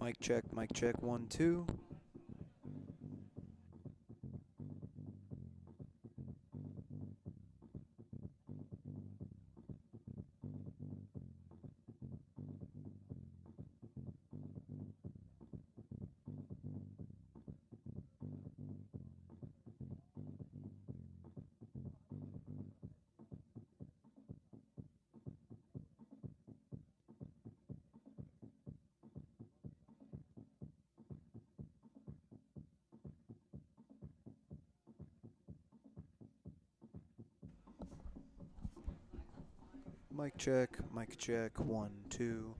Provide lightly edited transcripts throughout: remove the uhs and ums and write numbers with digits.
Mic check, 1, 2. Mic check, 1, 2.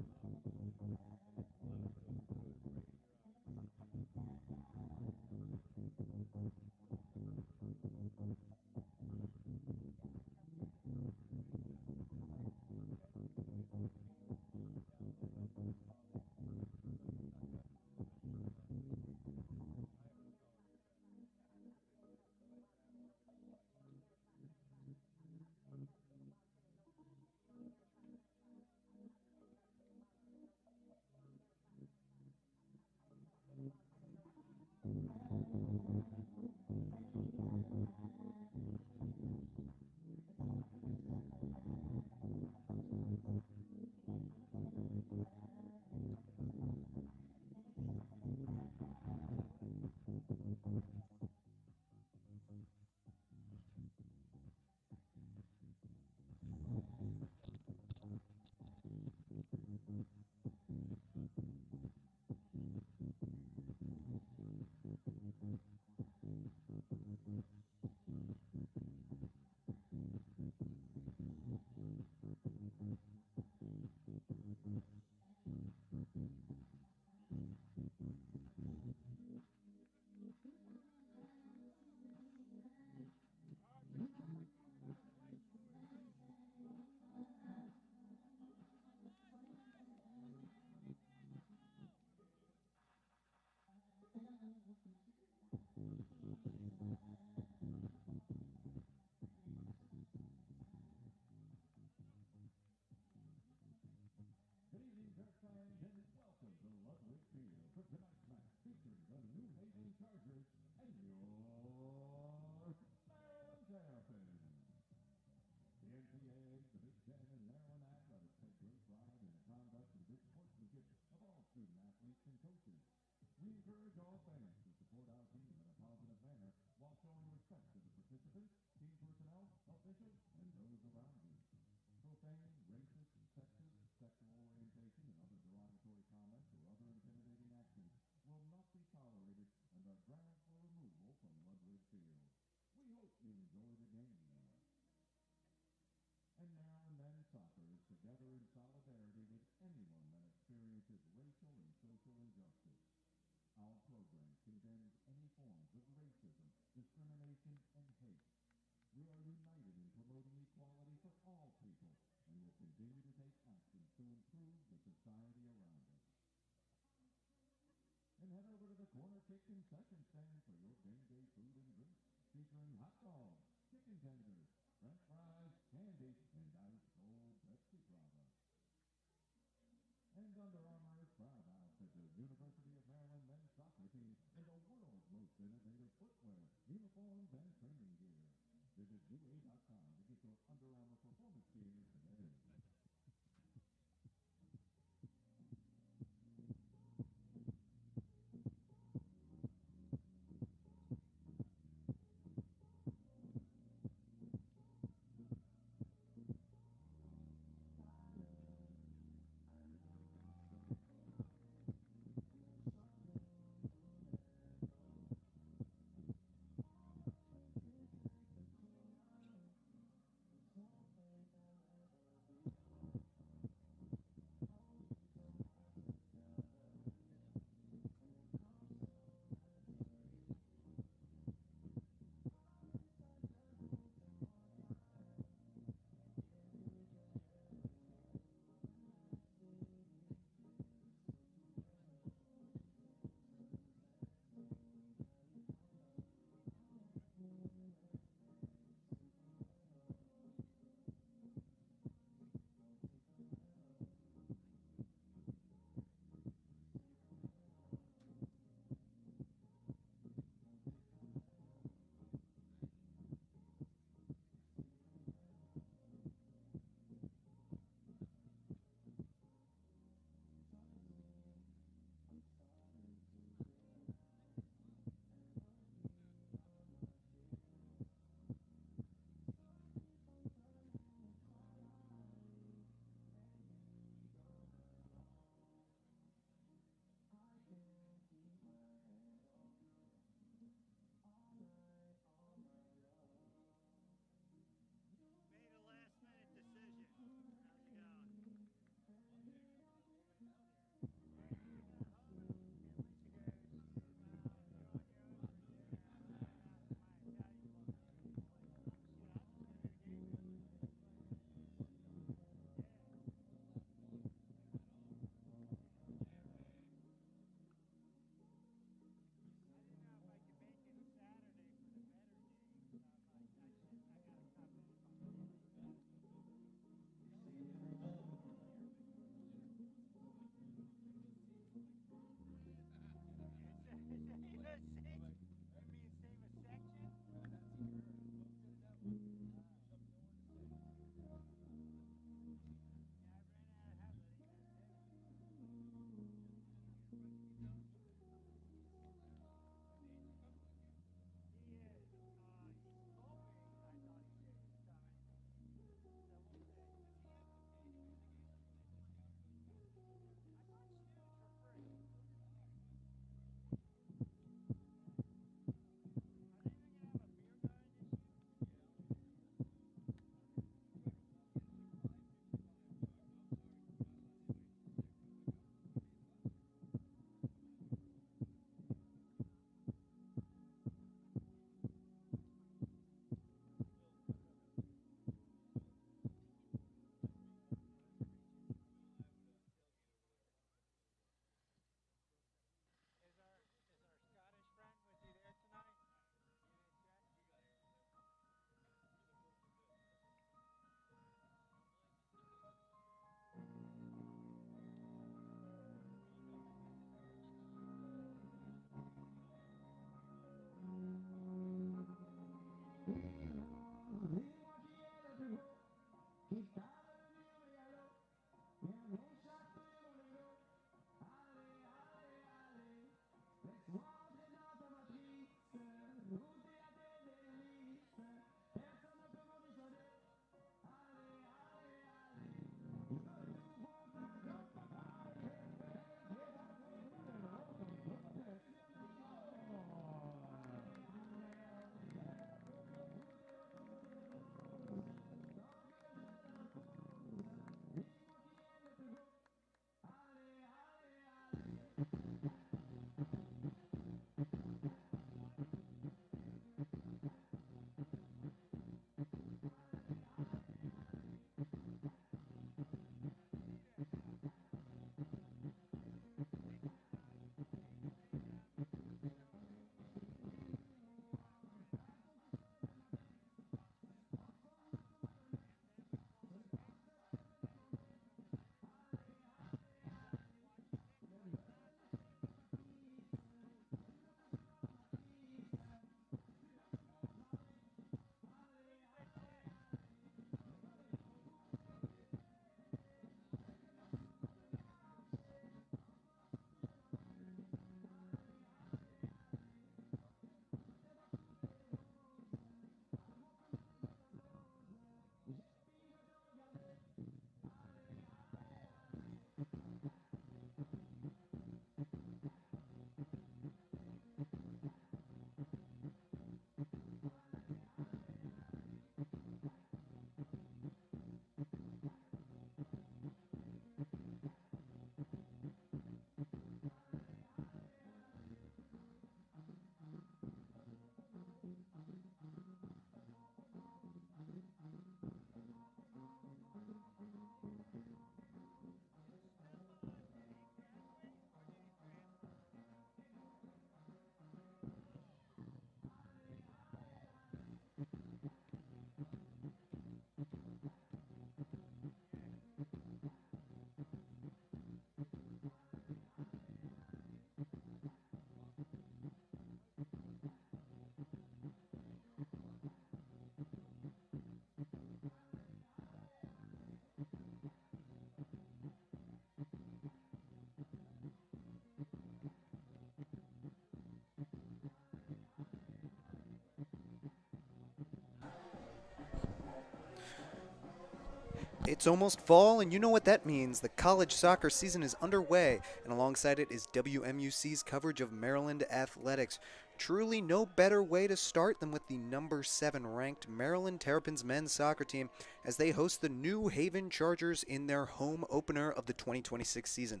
It's almost fall, and you know what that means. The college soccer season is underway, and alongside it is WMUC's coverage of Maryland athletics. Truly no better way to start than with the number 7 ranked Maryland Terrapins men's soccer team as they host the New Haven Chargers in their home opener of the 2026 season.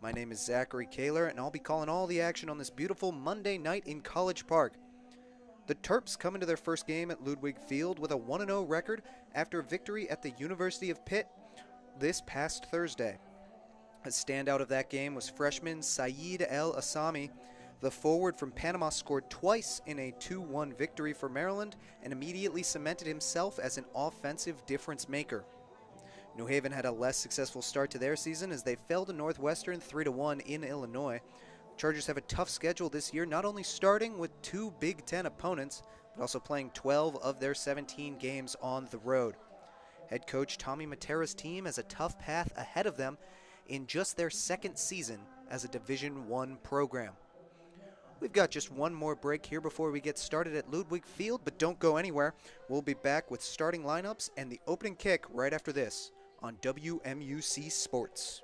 My name is Zachary Koehler, and I'll be calling all the action on this beautiful Monday night in College Park. The Terps come into their first game at Ludwig Field with a 1-0 record after a victory at the University of Pitt this past Thursday. A standout of that game was freshman Saeed El Asami. The forward from Panama scored twice in a 2-1 victory for Maryland and immediately cemented himself as an offensive difference maker. New Haven had a less successful start to their season as they fell to Northwestern 3-1 in Illinois. Chargers have a tough schedule this year, not only starting with 2 Big Ten opponents, but also playing 12 of their 17 games on the road. Head coach Tommy Matera's team has a tough path ahead of them in just their second season as a Division I program. We've got just one more break here before we get started at Ludwig Field, but don't go anywhere. We'll be back with starting lineups and the opening kick right after this on WMUC Sports.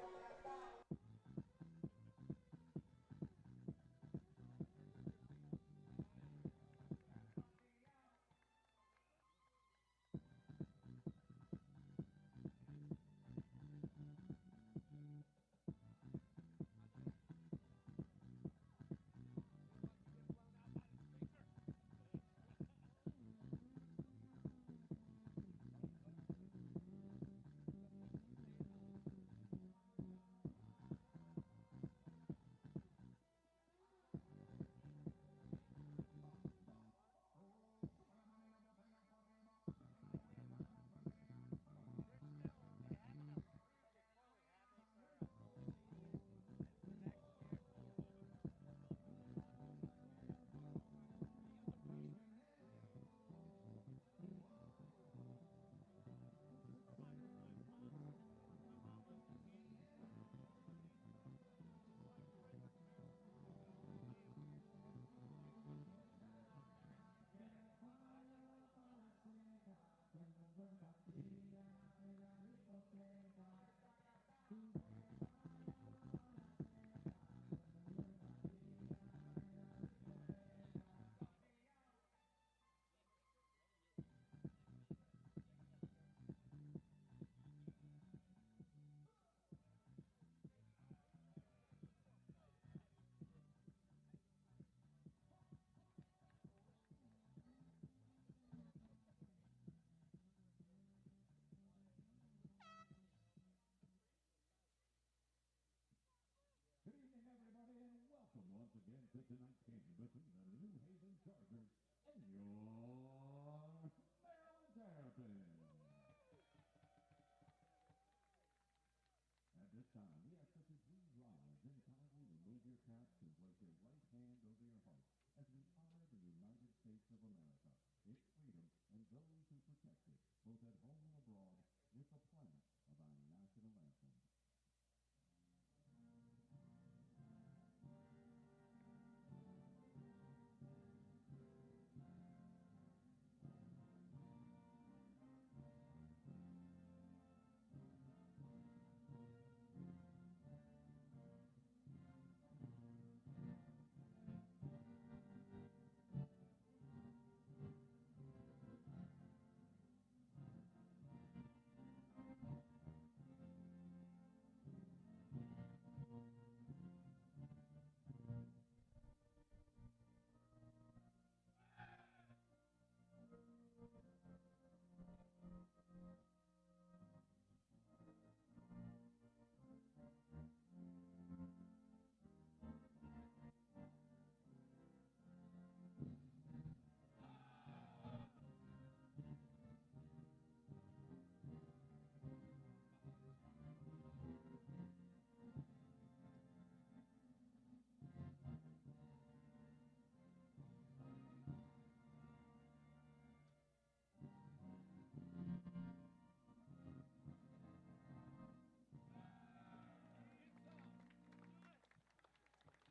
Good evening, everybody, and welcome once again to tonight's game between the New Haven Chargers and your Maryland Terrapins. At this time, we ask that you please rise and kindly remove your caps and place your right hand over your heart as we honor the United States of America, its freedom, and those who protect it, both at home and abroad, with the plant of our national anthem.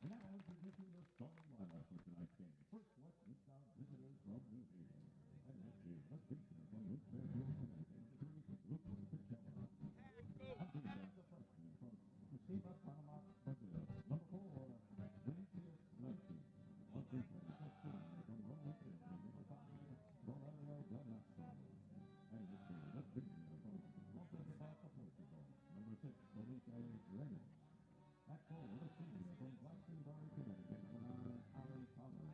Now introducing the starting lineup for tonight's game. First, let's meet our visitors from New Haven. And this is the feature from which they're here tonight. Introduce Lucas Pichello. At forward, a senior from Glastonbury, Connecticut, number 9, Ali Thomas.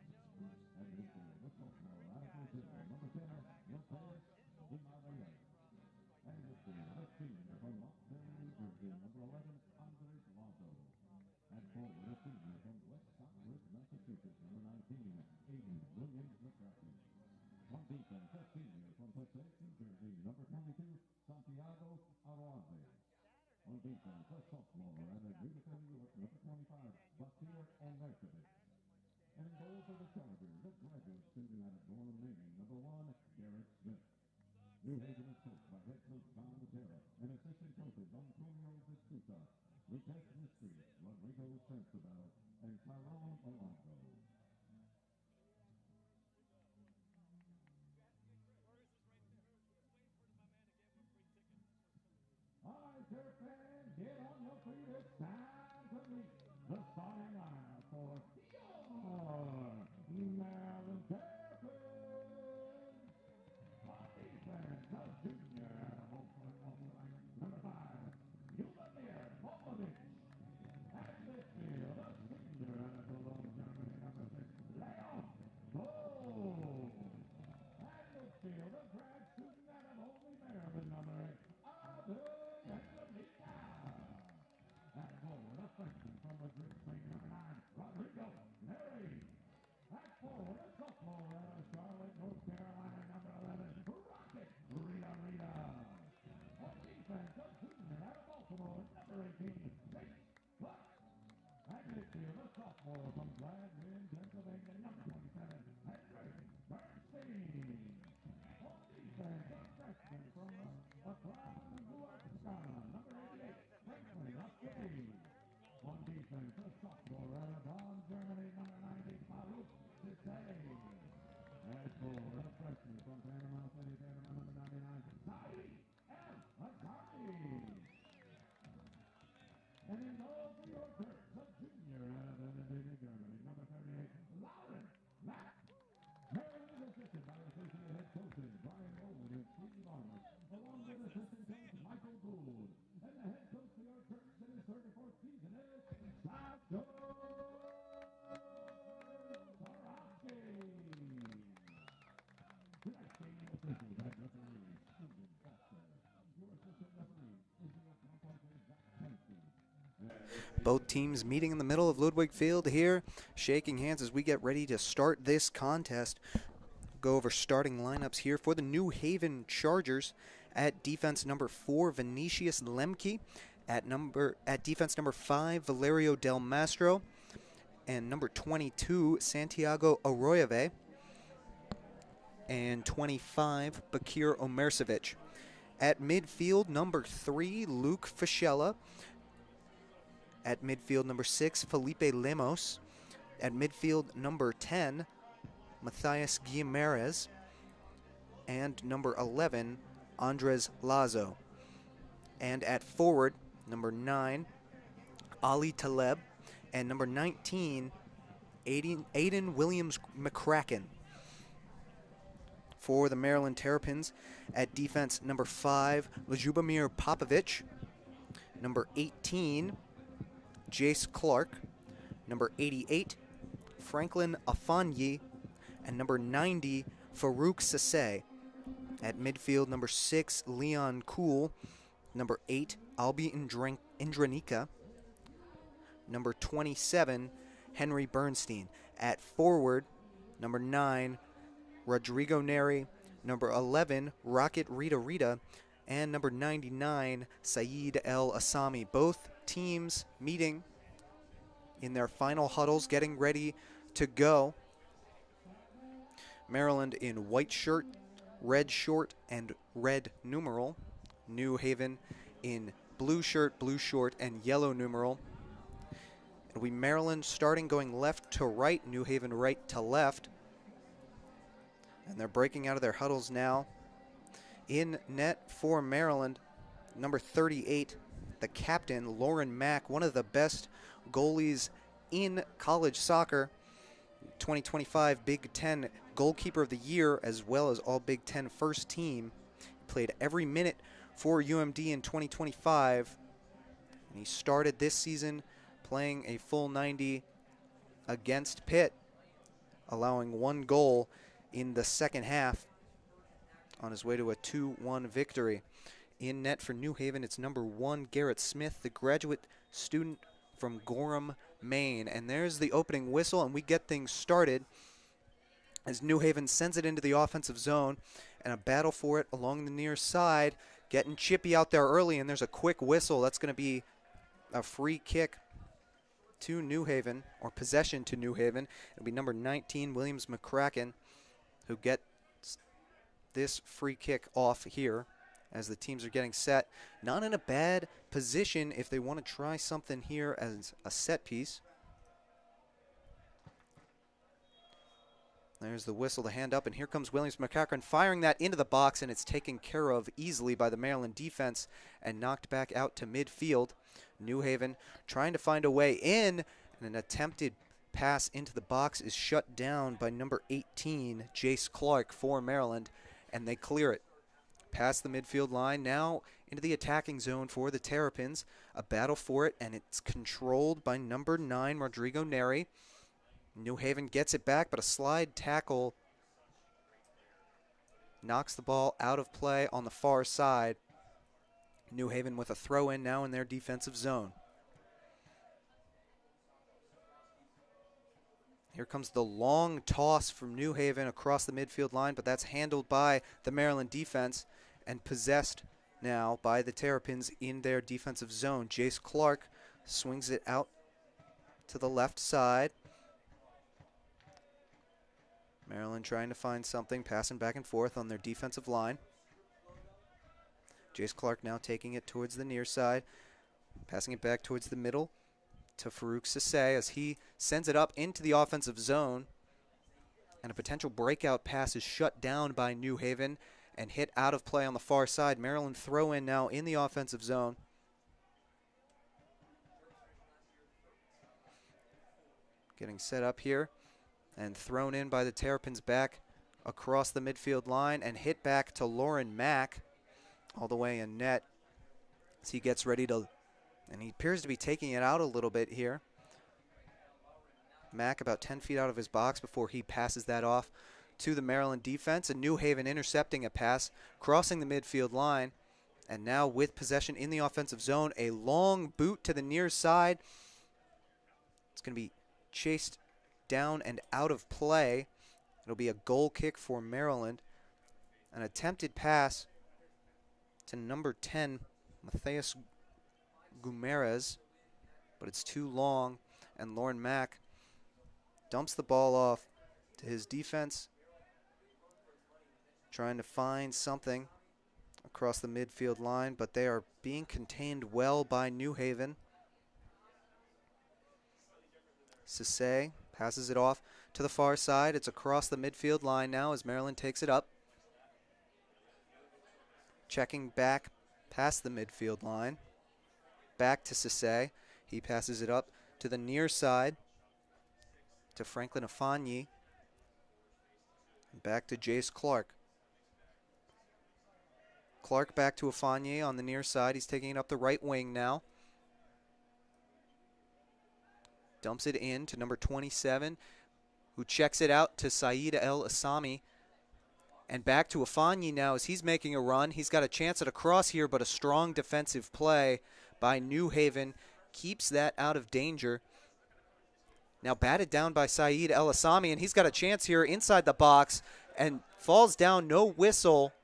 At midfield, the sophomore out of Brazil, number 10, Lopez Himalaya. And midfield, a senior from Rockville, New Jersey, number 11, Andres Lazo. At forward, a senior from West Southbridge, Massachusetts, number 19, Aiden Williams McCracken. On defense, a senior from Passaic, New Jersey, number 22, Santiago Arroze. On defense, a sophomore out of Utica, New York, number 25, Bakir Omerkovich. And in goal for the Chargers, a graduate student out of Gorham, Maine, number 1, Garrett Smith. New Haven is coached by head coach Don Matera and assistant coaches Antonio Vesputa, Lucas Mystery, Rodrigo Sensabaugh, and Tyrone Alonso. All right, Terp fans, get on your feet. It's time to meet the starting lineup for your Maryland Terrapins. On defense, the junior out of Oakland, number 5, Yulomir Popovich. At midfield, a senior out of Cologne, Germany, number 6, Leon Bull. At midfield, a grad student out of Holy Maryland, number 8, Arthur Enriqueta. At forward, a freshman from Madrid, Spain, number 9, Rodrigo Neri. At forward, a sophomore out of Charlotte, North Carolina, number 11, Rocket Rita Rita. On defense, a junior out of Baltimore, number 18, Chase Clark. At midfield, a sophomore from Gladwin, Pennsylvania, number 27, Henry Bernstein. On defense, a freshman from Accra, Ghana, number 88, Franklin Oskey. On defense, a sophomore out of Bonn, Germany, number 90, Farouk Sissay. As forward, a freshman from Panama City, Panama, number 99, Saeed El Azami. And in goal for your Terps, a junior out of Benedict, Germany, number 38, Lauren Mack. Maryland is assisted by associate head coaches Brian Owen and Steve Arnold, along with assistant coach Michael Gould. And the head coach for your Terps in his 34th season is Sasha Sarowski. Tonight's game officials at referee Susan Foster. Your assistant referee is the accomplished Zachary. Both teams meeting in the middle of Ludwig Field here, shaking hands as we get ready to start this contest. Go over starting lineups here for the New Haven Chargers. At defense number 4, Vinicius Lemke. At defense number 5, Valerio Del Mastro. And number 22, Santiago Arroyave. And 25, Bakir Omerkovich. At midfield, number 3, Luke Fischella. At midfield, number 6, Felipe Lemos. At midfield, number 10, Matthias Guimarães. And number 11, Andres Lazo. And at forward, number 9, Ali Taleb. And number 19, Aiden Williams McCracken. For the Maryland Terrapins, at defense, number 5, Ljubomir Popovich. Number 18, Jace Clark. Number 88, Franklin Afanyi. And number 90, Farouk Sissay. At midfield, number 6, Leon Kuhl. Number 8, Albi Indranika. Number 27, Henry Bernstein. At forward, number 9, Rodrigo Neri. Number 11, Rocket Rita Rita. And number 99, Saeed El Asami. Both teams meeting in their final huddles, getting ready to go. Maryland in white shirt, red short, and red numeral. New Haven in blue shirt, blue short, and yellow numeral. It'll be Maryland starting going left to right, New Haven right to left. And they're breaking out of their huddles now. In net for Maryland, number 38, the captain, Lauren Mack, one of the best goalies in college soccer. 2025 Big Ten Goalkeeper of the Year, as well as all Big Ten first team. Played every minute for UMD in 2025. He started this season playing a full 90 against Pitt, allowing 1 goal in the second half on his way to a 2-1 victory. In net for New Haven, it's number 1, Garrett Smith, the graduate student from Gorham, Maine. And there's the opening whistle, and we get things started as New Haven sends it into the offensive zone, and a battle for it along the near side, getting chippy out there early, and there's a quick whistle. That's going to be a free kick to New Haven, or possession to New Haven. It'll be number 19, Williams McCracken, who gets this free kick off here as the teams are getting set. Not in a bad position if they want to try something here as a set piece. There's the whistle, the hand up, and here comes Williams McCracken firing that into the box, and it's taken care of easily by the Maryland defense and knocked back out to midfield. New Haven trying to find a way in, and an attempted pass into the box is shut down by number 18, Jace Clark for Maryland, and they clear it. Past the midfield line, now into the attacking zone for the Terrapins. A battle for it, and it's controlled by number 9, Rodrigo Neri. New Haven gets it back, but a slide tackle knocks the ball out of play on the far side. New Haven with a throw-in now in their defensive zone. Here comes the long toss from New Haven across the midfield line, but that's handled by the Maryland defense and possessed now by the Terrapins in their defensive zone. Jace Clark swings it out to the left side. Maryland trying to find something, passing back and forth on their defensive line. Jace Clark now taking it towards the near side, passing it back towards the middle to Farouk Sissay as he sends it up into the offensive zone. And a potential breakout pass is shut down by New Haven and hit out of play on the far side. Maryland throw in now in the offensive zone. Getting set up here and thrown in by the Terrapins back across the midfield line and hit back to Lauren Mack all the way in net as he gets ready to, and he appears to be taking it out a little bit here. Mack about 10 feet out of his box before he passes that off to the Maryland defense, and New Haven intercepting a pass, crossing the midfield line, and now with possession in the offensive zone, a long boot to the near side. It's going to be chased down and out of play. It'll be a goal kick for Maryland. An attempted pass to number 10, Matthias Gumerez, but it's too long, and Lauren Mack dumps the ball off to his defense, trying to find something across the midfield line, but they are being contained well by New Haven. Sissay passes it off to the far side. It's across the midfield line now as Maryland takes it up. Checking back past the midfield line. Back to Sissay. He passes it up to the near side to Franklin Afanyi. Back to Jace Clark. Clark back to Afanyi on the near side. He's taking it up the right wing now. Dumps it in to number 27, who checks it out to Saeed El Assami. And back to Afanyi now as he's making a run. He's got a chance at a cross here, but a strong defensive play by New Haven keeps that out of danger. Now batted down by Saeed El Assami, and he's got a chance here inside the box and falls down, no whistle.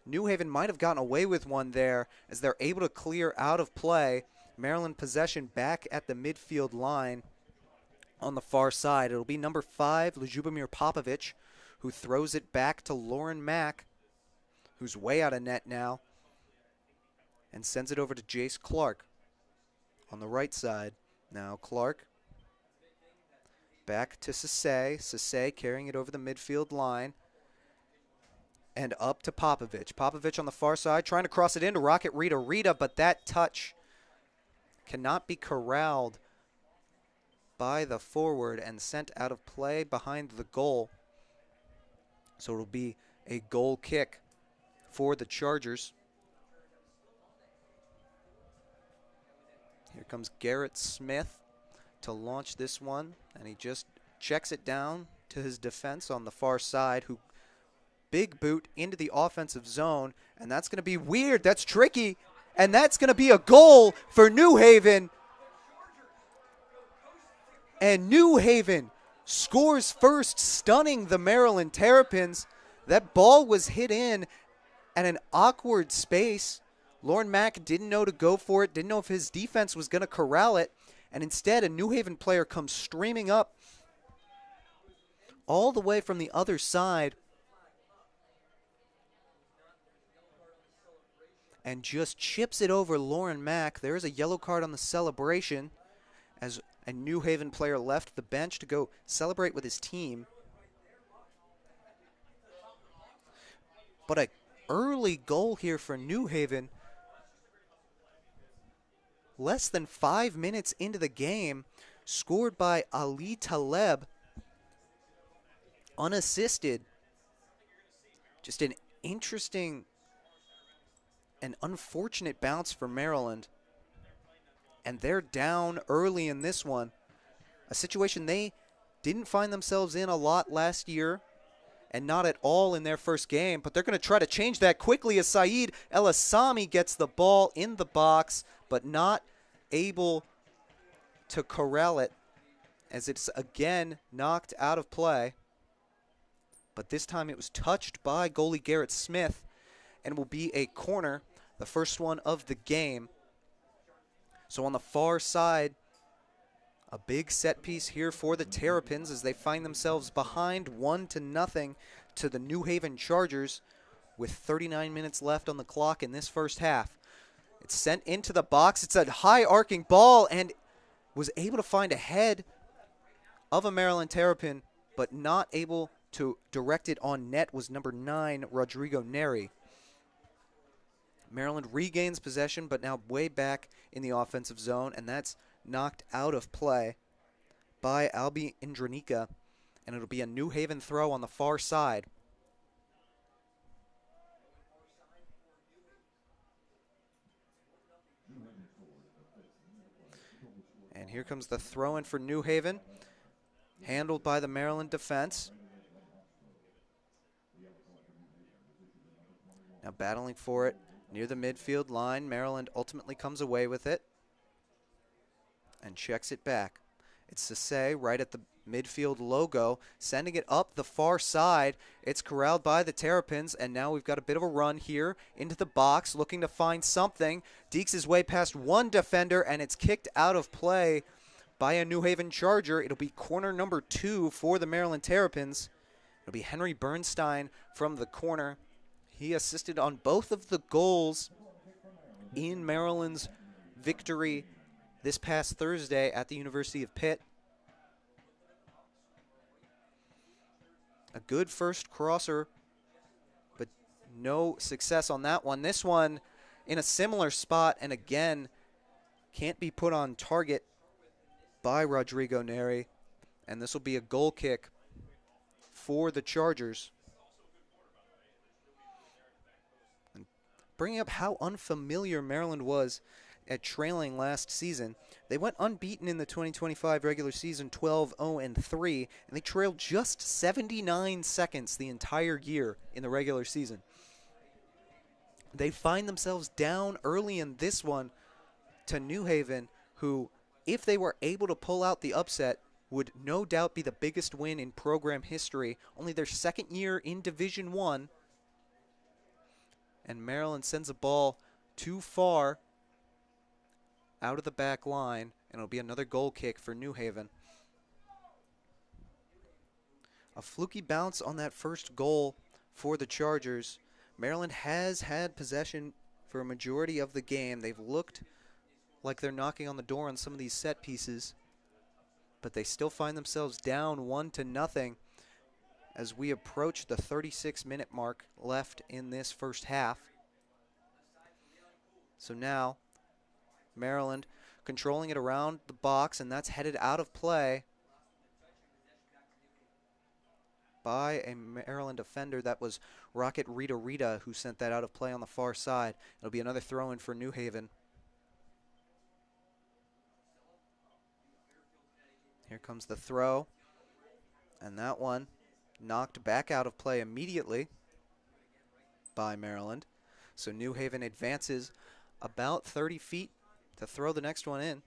New Haven might have gotten away with one there as they're able to clear out of play. Maryland possession back at the midfield line on the far side. It'll be number 5, Ljubomir Popovic, who throws it back to Lauren Mack, who's way out of net now, and sends it over to Jace Clark on the right side. Now Clark back to Sissay. Sissay carrying it over the midfield line and up to Popovic. Popovic on the far side trying to cross it into Rocket Rita, but that touch cannot be corralled by the forward and sent out of play behind the goal. So it'll be a goal kick for the Chargers. Here comes Garrett Smith to launch this one, and he just checks it down to his defense on the far side, who big boot into the offensive zone, and that's going to be weird. That's tricky, and that's going to be a goal for New Haven. And New Haven scores first, stunning the Maryland Terrapins. That ball was hit in at an awkward space. Lauren Mack didn't know to go for it, didn't know if his defense was going to corral it, and instead a New Haven player comes streaming up all the way from the other side and just chips it over Lauren Mack. There is a yellow card on the celebration as a New Haven player left the bench to go celebrate with his team. But an early goal here for New Haven. Less than 5 minutes into the game, scored by Ali Taleb, unassisted. Just an interesting and unfortunate bounce for Maryland. And they're down early in this one. A situation they didn't find themselves in a lot last year and not at all in their first game. But they're going to try to change that quickly as Saeed El Assami gets the ball in the box, but not able to corral it as it's again knocked out of play. But this time it was touched by goalie Garrett Smith and will be a corner, the first one of the game. So on the far side, a big set piece here for the Terrapins as they find themselves behind 1-0 to the New Haven Chargers with 39 minutes left on the clock in this first half. It's sent into the box. It's a high arcing ball and was able to find a head of a Maryland Terrapin, but not able to direct it on net was number 9, Rodrigo Neri. Maryland regains possession, but now way back in the offensive zone, and that's knocked out of play by Albi Indranika, and it'll be a New Haven throw on the far side. And here comes the throw-in for New Haven, handled by the Maryland defense. Now battling for it near the midfield line. Maryland ultimately comes away with it and checks it back. It's Sase right at the midfield logo, sending it up the far side. It's corralled by the Terrapins, and now we've got a bit of a run here into the box, looking to find something. Dekes his way past one defender, and it's kicked out of play by a New Haven Charger. It'll be corner number 2 for the Maryland Terrapins. It'll be Henry Bernstein from the corner. He assisted on both of the goals in Maryland's victory this past Thursday at the University of Pitt. A good first crosser, but no success on that one. This one in a similar spot, and again, can't be put on target by Rodrigo Neri, and this will be a goal kick for the Chargers. And bringing up how unfamiliar Maryland was at trailing last season. They went unbeaten in the 2025 regular season, 12-0-3, and they trailed just 79 seconds the entire year in the regular season. They find themselves down early in this one to New Haven, who, if they were able to pull out the upset, would no doubt be the biggest win in program history. Only their second year in Division I, and Maryland sends a ball too far out of the back line, and it'll be another goal kick for New Haven. A fluky bounce on that first goal for the Chargers. Maryland has had possession for a majority of the game. They've looked like they're knocking on the door on some of these set pieces, but they still find themselves down 1-0 as we approach the 36-minute mark left in this first half. So now Maryland controlling it around the box, and that's headed out of play by a Maryland defender. That was Rocket Rita who sent that out of play on the far side. It'll be another throw-in for New Haven. Here comes the throw. And that one knocked back out of play immediately by Maryland. So New Haven advances about 30 feet to throw the next one in.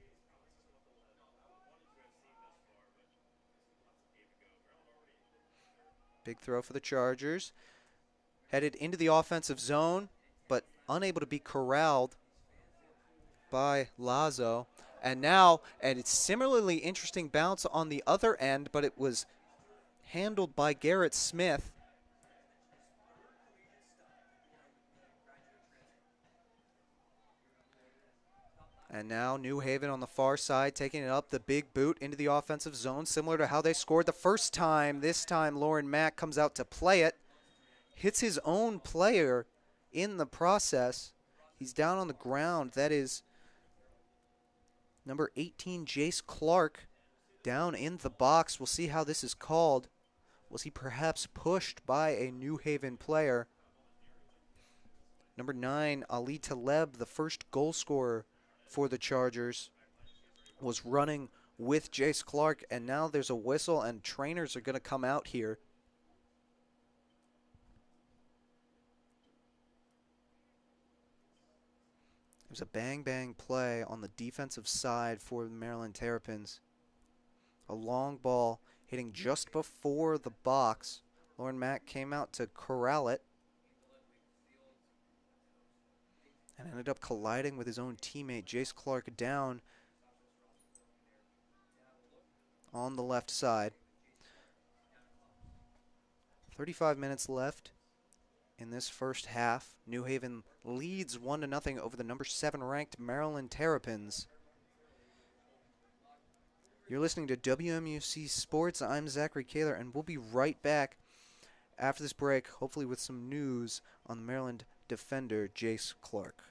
Big throw for the Chargers. Headed into the offensive zone, but unable to be corralled by Lazo. And now, and it's similarly interesting bounce on the other end, but it was handled by Garrett Smith. And now New Haven on the far side taking it up, the big boot into the offensive zone, similar to how they scored the first time. This time Lauren Mack comes out to play it, hits his own player in the process. He's down on the ground. That is number 18, Jace Clark, down in the box. We'll see how this is called. Was he perhaps pushed by a New Haven player? Number 9, Ali Taleb, the first goal scorer for the Chargers, was running with Jace Clark, and now there's a whistle, and trainers are going to come out here. There's a bang-bang play on the defensive side for the Maryland Terrapins. A long ball hitting just before the box. Lauren Mack came out to corral it and ended up colliding with his own teammate, Jace Clark, down on the left side. 35 minutes left in this first half. New Haven leads 1-0 over the number 7 ranked Maryland Terrapins. You're listening to WMUC Sports. I'm Zachary Koehler, and we'll be right back after this break, hopefully with some news on the Maryland defender, Jace Clark.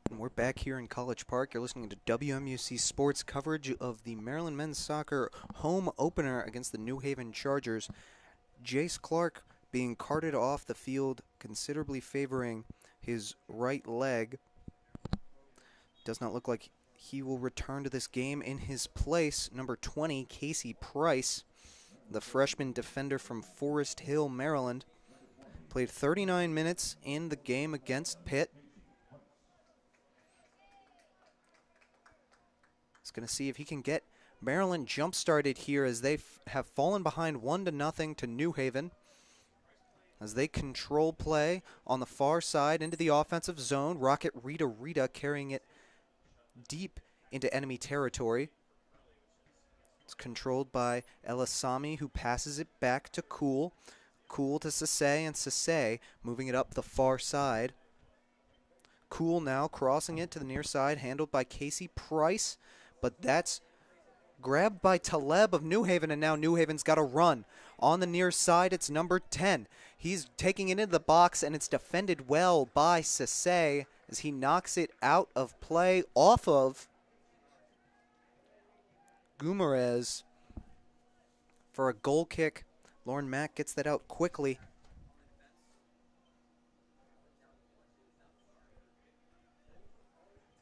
And we're back here in College Park. You're listening to WMUC Sports coverage of the Maryland men's soccer home opener against the New Haven Chargers. Jace Clark being carted off the field, considerably favoring his right leg. Does not look like he will return to this game. In his place, number 20, Casey Price, the freshman defender from Forest Hill, Maryland, played 39 minutes in the game against Pitt. going to see if he can get Maryland jump-started here as they have fallen behind 1-0 to New Haven. As they control play on the far side into the offensive zone. Rocket Rita carrying it deep into enemy territory. It's controlled by Elisami, who passes it back to Cool. Cool to Sase, and Sase moving it up the far side. Cool now crossing it to the near side, handled by Casey Price, but that's grabbed by Taleb of New Haven, and now New Haven's got a run. On the near side, it's number 10. He's taking it into the box, and it's defended well by Sase as he knocks it out of play off of Gumarez for a goal kick. Lauren Mack gets that out quickly.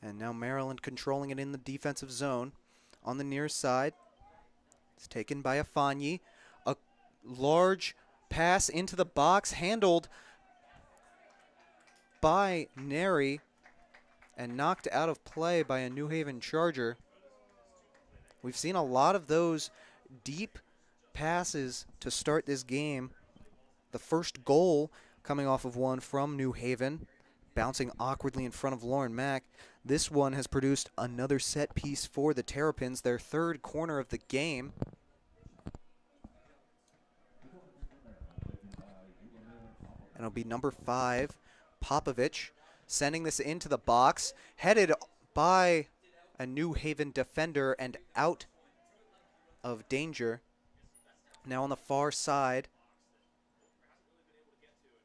And now Maryland controlling it in the defensive zone. On the near side, it's taken by Afanyi. A large pass into the box, handled by Neri, and knocked out of play by a New Haven Charger. We've seen a lot of those deep passes to start this game. The first goal coming off of one from New Haven, bouncing awkwardly in front of Lauren Mack. This one has produced another set piece for the Terrapins, their third corner of the game. And it'll be number 5, Popovich, sending this into the box, headed by a New Haven defender and out of danger. Now on the far side,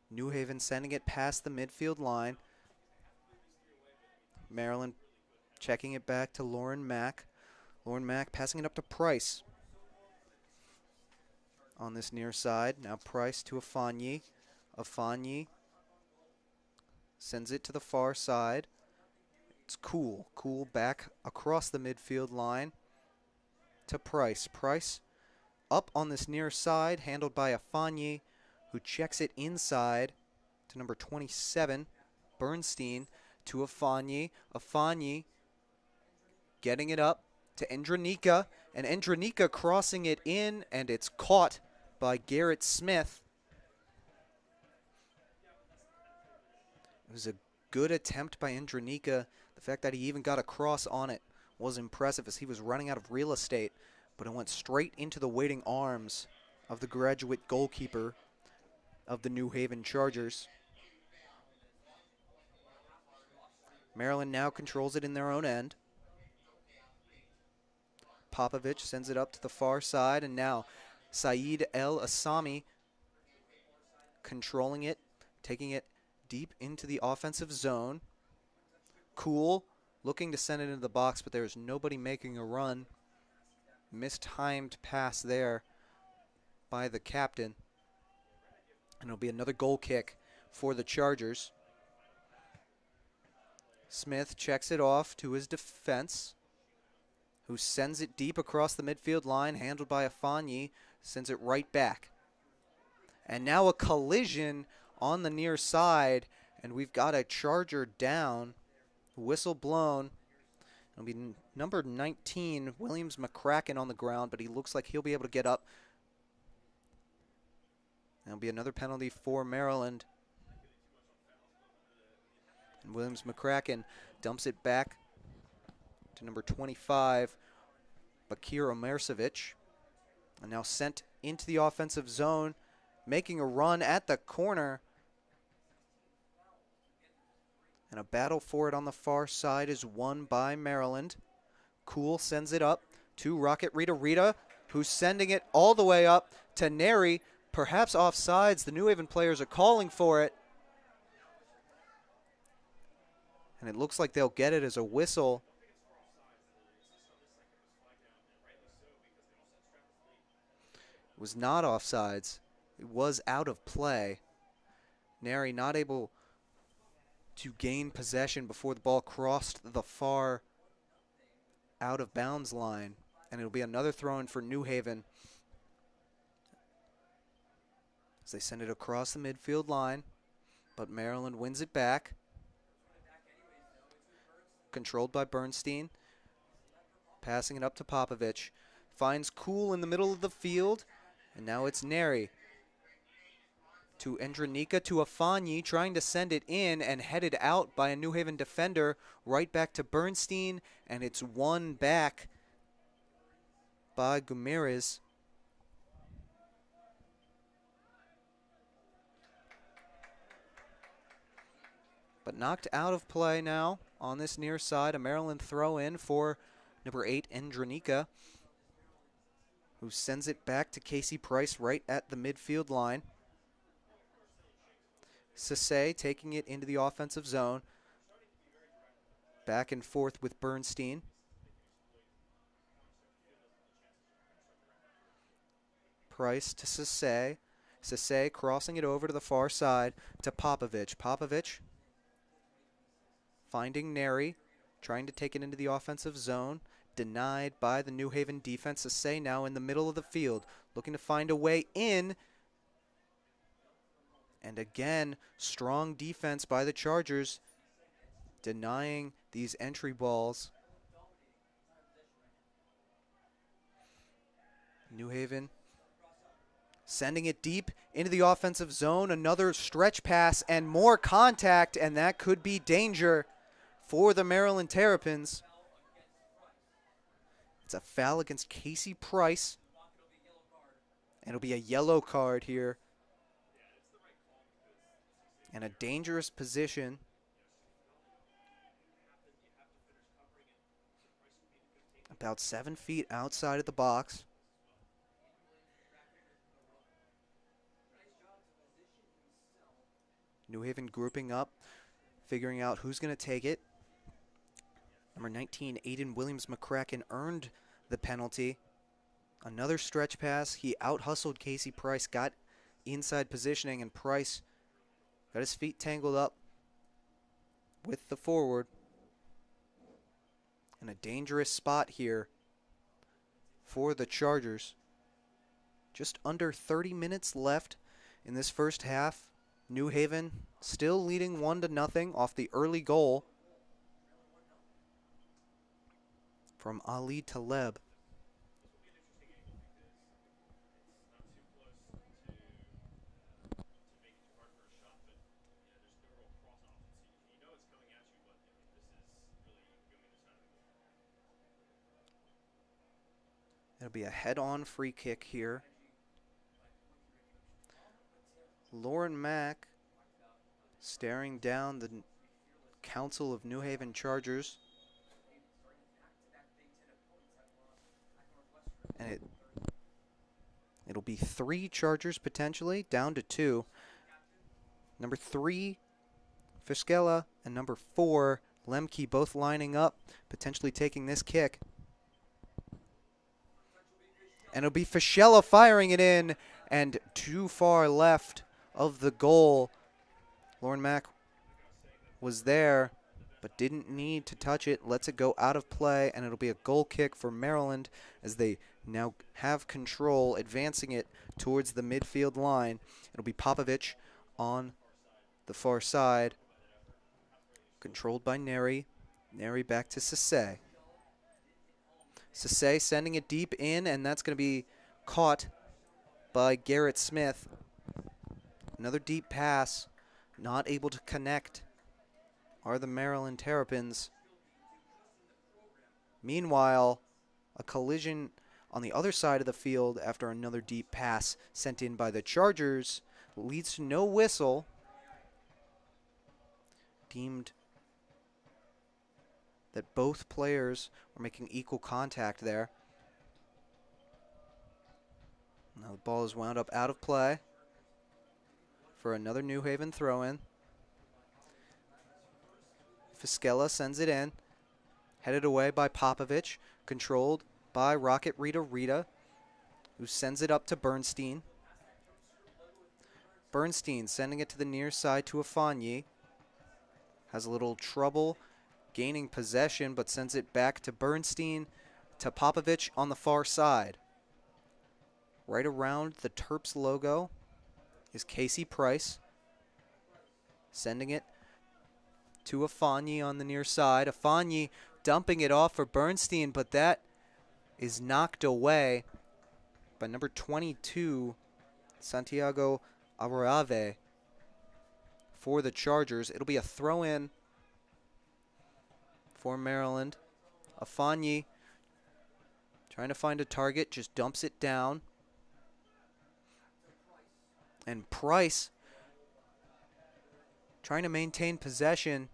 New Haven sending it past the midfield line. Maryland checking it back to Lauren Mack. Lauren Mack passing it up to Price. On this near side, now Price to Afanyi. Afanyi sends it to the far side. It's Cool. Cool back across the midfield line to Price. Price up on this near side, handled by Afanyi, who checks it inside to number 27, Bernstein, to Afanyi. Afanyi getting it up to Endranika, and Endranika crossing it in, and it's caught by Garrett Smith. It was a good attempt by Endranika. The fact that he even got a cross on it was impressive as he was running out of real estate, but it went straight into the waiting arms of the graduate goalkeeper of the New Haven Chargers. Maryland now controls it in their own end. Popovich sends it up to the far side, and now Saeed El Assami controlling it, taking it deep into the offensive zone. Cool looking to send it into the box, but there's nobody making a run. Mistimed pass there by the captain. And it'll be another goal kick for the Chargers. Smith checks it off to his defense, who sends it deep across the midfield line, handled by Afanyi, sends it right back. And now a collision on the near side, and we've got a Charger down. Whistle blown. It'll be number 19, Williams McCracken, on the ground, but he looks like he'll be able to get up. There'll be another penalty for Maryland. And Williams McCracken dumps it back to number 25, Bakir Omercevic. And now sent into the offensive zone, making a run at the corner. And a battle for it on the far side is won by Maryland. Cool sends it up to Rocket Rita, who's sending it all the way up to Neri. Perhaps offsides. The New Haven players are calling for it. And it looks like they'll get it as a whistle. It was not offsides. It was out of play. Neri not able to gain possession before the ball crossed the far out of bounds line. And it'll be another throw-in for New Haven as they send it across the midfield line. But Maryland wins it back. Controlled by Bernstein. Passing it up to Popovich. Finds Cool in the middle of the field. And now it's Neri. To Andronika, to Afanyi, trying to send it in and headed out by a New Haven defender. Right back to Bernstein, and it's won back by Guimaraes. But knocked out of play now on this near side. A Maryland throw in for number 8, Andronika, who sends it back to Casey Price right at the midfield line. Sase taking it into the offensive zone. Back and forth with Bernstein. Price to Sase. Sase crossing it over to the far side to Popovich. Popovich finding Neri, trying to take it into the offensive zone. Denied by the New Haven defense. Sase now in the middle of the field, looking to find a way in. And again, strong defense by the Chargers, denying these entry balls. New Haven sending it deep into the offensive zone. Another stretch pass and more contact, and that could be danger for the Maryland Terrapins. It's a foul against Casey Price, and it'll be a yellow card here. And a dangerous position. About 7 feet outside of the box. New Haven grouping up, figuring out who's going to take it. Number 19, Aiden Williams-McCracken earned the penalty. Another stretch pass. He out-hustled Casey Price, got inside positioning, and Price got his feet tangled up with the forward. In a dangerous spot here for the Chargers. Just under 30 minutes left in this first half. New Haven still leading 1-0 off the early goal from Ali Taleb. It'll be a head-on free kick here. Lauren Mack staring down the Council of New Haven Chargers. And it'll be 3 Chargers potentially, down to 2. Number 3, Fiskela, and number 4, Lemke, both lining up, potentially taking this kick. And it'll be Fiskela firing it in, and too far left of the goal. Lauren Mack was there, but didn't need to touch it. Lets it go out of play, and it'll be a goal kick for Maryland as they now have control, advancing it towards the midfield line. It'll be Popovich on the far side, controlled by Neri. Neri back to Sase. Sase sending it deep in, and that's going to be caught by Garrett Smith. Another deep pass, not able to connect are the Maryland Terrapins. Meanwhile, a collision on the other side of the field after another deep pass sent in by the Chargers leads to no whistle. Deemed that both players were making equal contact there. Now the ball is wound up out of play for another New Haven throw-in. Fiskela sends it in, headed away by Popovich, controlled by Rocket Rita, who sends it up to Bernstein. Bernstein sending it to the near side to Afanyi. Has a little trouble gaining possession, but sends it back to Bernstein, to Popovich on the far side. Right around the Terps logo is Casey Price, sending it to Afanyi on the near side. Afanyi dumping it off for Bernstein, but that is knocked away by number 22, Santiago Arave, for the Chargers. It'll be a throw-in for Maryland. Afanyi trying to find a target, just dumps it down. And Price trying to maintain possession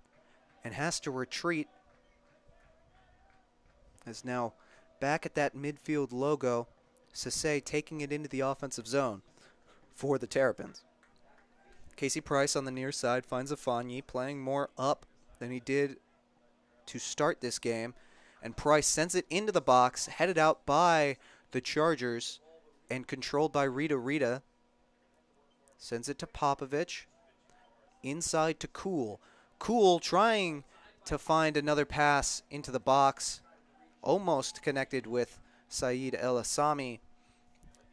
and has to retreat. Is now back at that midfield logo. Sase taking it into the offensive zone for the Terrapins. Casey Price on the near side finds Afanyi, playing more up than he did to start this game. And Price sends it into the box, headed out by the Chargers and controlled by Rita. Sends it to Popovich. Inside to Koehler. Koehler trying to find another pass into the box. Almost connected with Saeed El Assami.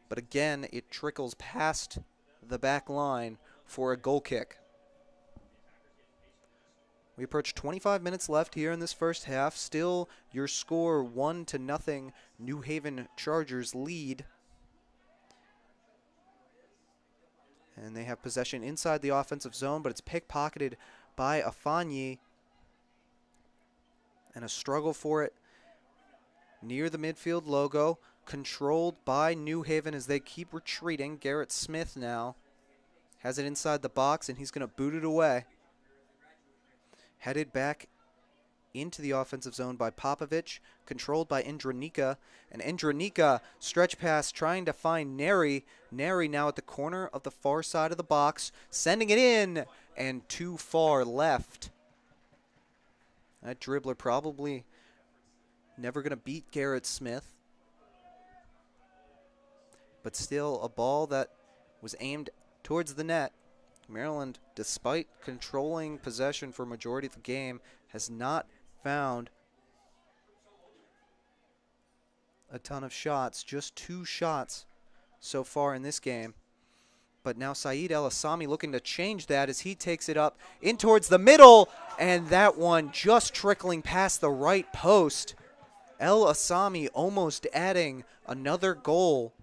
But again, it trickles past the back line for a goal kick. We approach 25 minutes left here in this first half. Still your score 1-0 New Haven Chargers lead. And they have possession inside the offensive zone, but it's pickpocketed by Afanyi. And a struggle for it near the midfield logo, controlled by New Haven as they keep retreating. Garrett Smith now has it inside the box, and he's going to boot it away. Headed back into the offensive zone by Popovich, controlled by Indranika. And Indranika, stretch pass, trying to find Neri. Neri now at the corner of the far side of the box, sending it in, and too far left. That dribbler probably never going to beat Garrett Smith. But still, a ball that was aimed towards the net. Maryland, despite controlling possession for a majority of the game, has not found a ton of shots. Just 2 shots so far in this game. But now Saeed El Assami looking to change that as he takes it up in towards the middle. And that one just trickling past the right post. El Assami almost adding another goal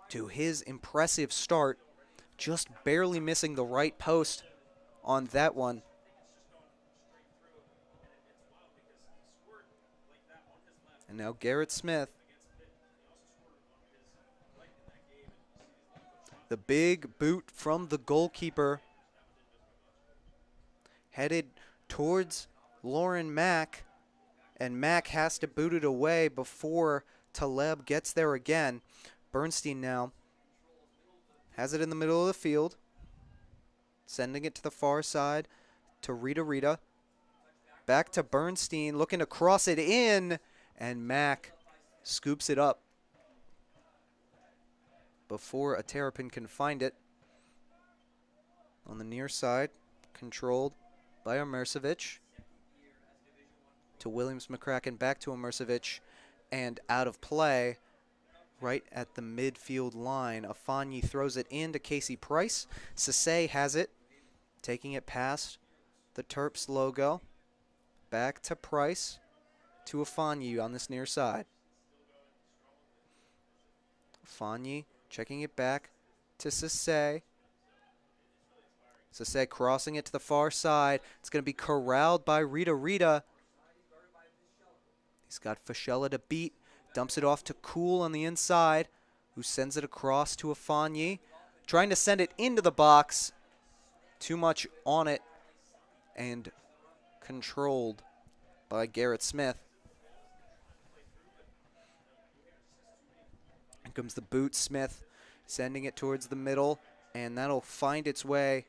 to his impressive start. Just barely missing the right post on that one. And now Garrett Smith. The big boot from the goalkeeper. Headed towards Lauren Mack. And Mack has to boot it away before Taleb gets there again. Bernstein now has it in the middle of the field. Sending it to the far side to Rita. Back to Bernstein, looking to cross it in. And Mack scoops it up before a Terrapin can find it. On the near side, controlled by Omercevic. To Williams McCracken, back to Omercevic, and out of play right at the midfield line. Afanyi throws it in to Casey Price. Sase has it, taking it past the Terps logo. Back to Price, to Afanyi on this near side. Afanyi checking it back to Sase. Sase crossing it to the far side. It's going to be corralled by Rita. He's got Fischella to beat. Dumps it off to Koehler on the inside, who sends it across to Afanyi. Trying to send it into the box. Too much on it. And controlled by Garrett Smith. Here comes the boot. Smith sending it towards the middle. And that'll find its way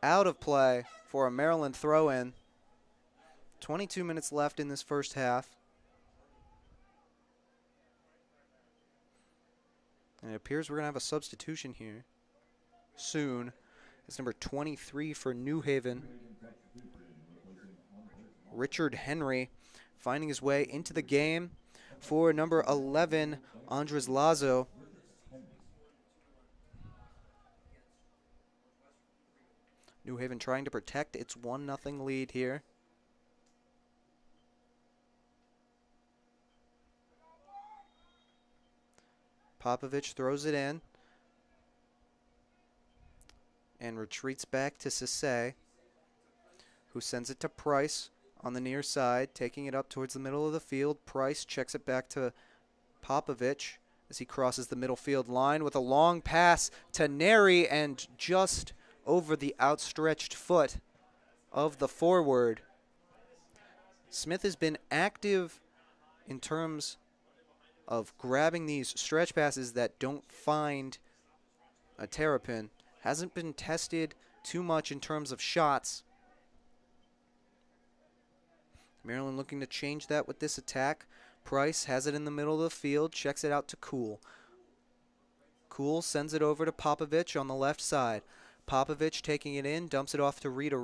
out of play for a Maryland throw-in. 22 minutes left in this first half. And it appears we're going to have a substitution here soon. It's number 23 for New Haven. Richard Henry finding his way into the game for number 11, Andres Lazo. New Haven trying to protect its 1-0 lead here. Popovich throws it in and retreats back to Sase, who sends it to Price on the near side, taking it up towards the middle of the field. Price checks it back to Popovich as he crosses the middle field line with a long pass to Neri, and just over the outstretched foot of the forward. Smith has been active in terms of grabbing these stretch passes that don't find a Terrapin. Hasn't been tested too much in terms of shots. Maryland looking to change that with this attack. Price has it in the middle of the field, checks it out to Koehler. Koehler sends it over to Popovich on the left side. Popovich taking it in, dumps it off to Rita.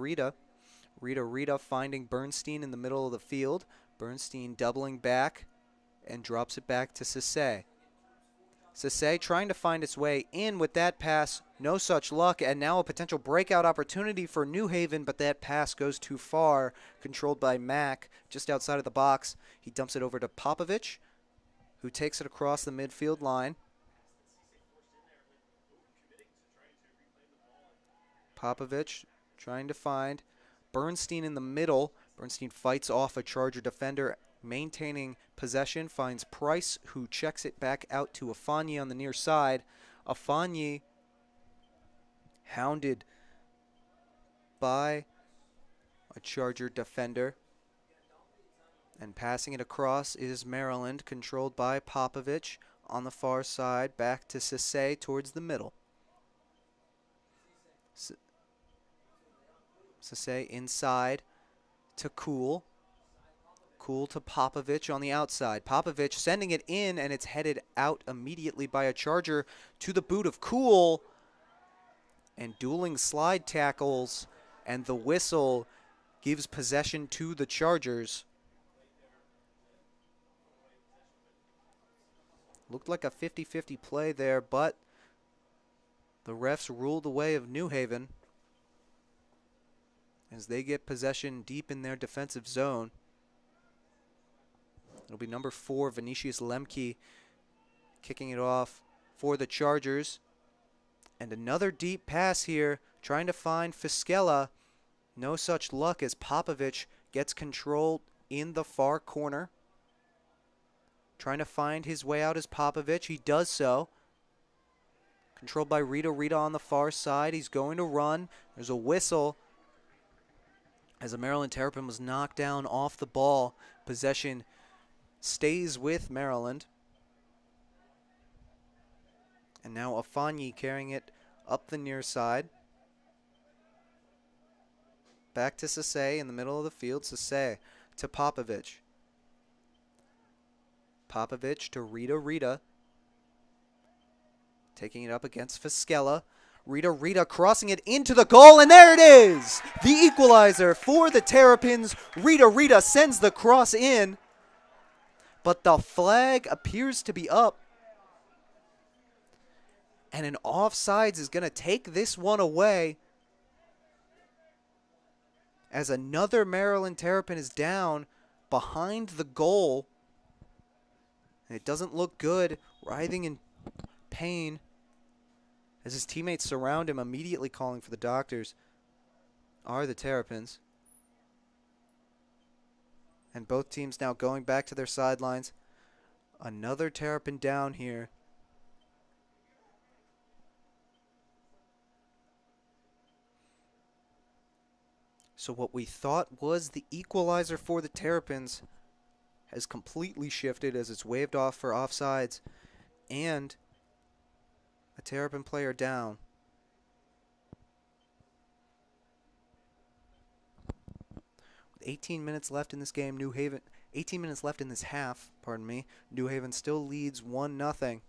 Rita finding Bernstein in the middle of the field. Bernstein doubling back and drops it back to Sase. Sase trying to find its way in with that pass. No such luck, and now a potential breakout opportunity for New Haven, but that pass goes too far. Controlled by Mack just outside of the box. He dumps it over to Popovich, who takes it across the midfield line. Popovich trying to find Bernstein in the middle. Bernstein fights off a Charger defender, maintaining possession, finds Price, who checks it back out to Afanye on the near side. Afanye hounded by a Charger defender. And passing it across is Maryland, controlled by Popovich on the far side, back to Sase towards the middle. Sase inside to Koehler. Koehler to Popovich on the outside. Popovich sending it in, and it's headed out immediately by a Charger to the boot of Koehler. And dueling slide tackles, and the whistle gives possession to the Chargers. Looked like a 50-50 play there, but the refs ruled the way of New Haven as they get possession deep in their defensive zone. It'll be number 4, Vinicius Lemke, kicking it off for the Chargers. And another deep pass here, trying to find Fiskela. No such luck as Popovich gets control in the far corner. Trying to find his way out as Popovich. He does so. Controlled by Rita on the far side. He's going to run. There's a whistle as a Maryland Terrapin was knocked down off the ball. Possession stays with Maryland. And now Afanye carrying it up the near side. Back to Sase in the middle of the field. Sase to Popovich. Popovich to Rita. Taking it up against Fiskela. Rita crossing it into the goal, and there it is! The equalizer for the Terrapins. Rita sends the cross in, but the flag appears to be up. And an offsides is going to take this one away, as another Maryland Terrapin is down behind the goal. And it doesn't look good, writhing in pain as his teammates surround him, immediately calling for the doctors, are the Terrapins. And both teams now going back to their sidelines. Another Terrapin down here. So what we thought was the equalizer for the Terrapins has completely shifted as it's waved off for offsides, and a Terrapin player down. With 18 minutes left in this game, 18 minutes left in this half, pardon me, New Haven still leads 1-0. You're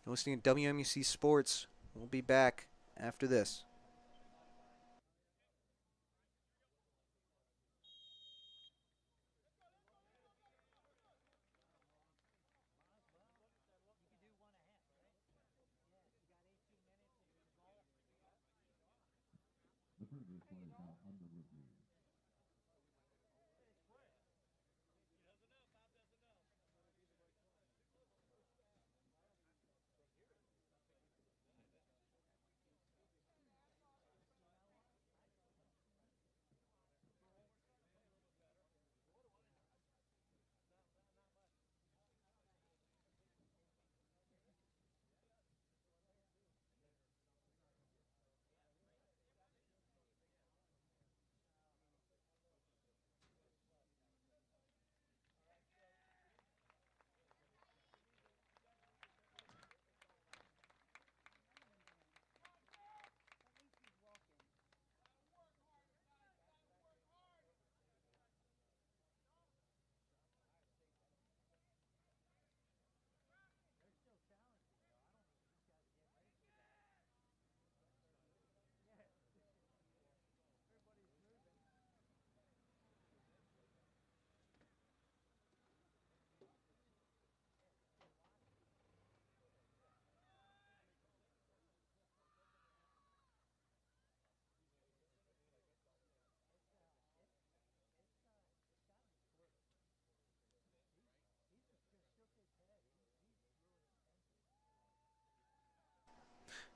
listening to WMUC Sports. We'll be back after this. The previous play is now under review.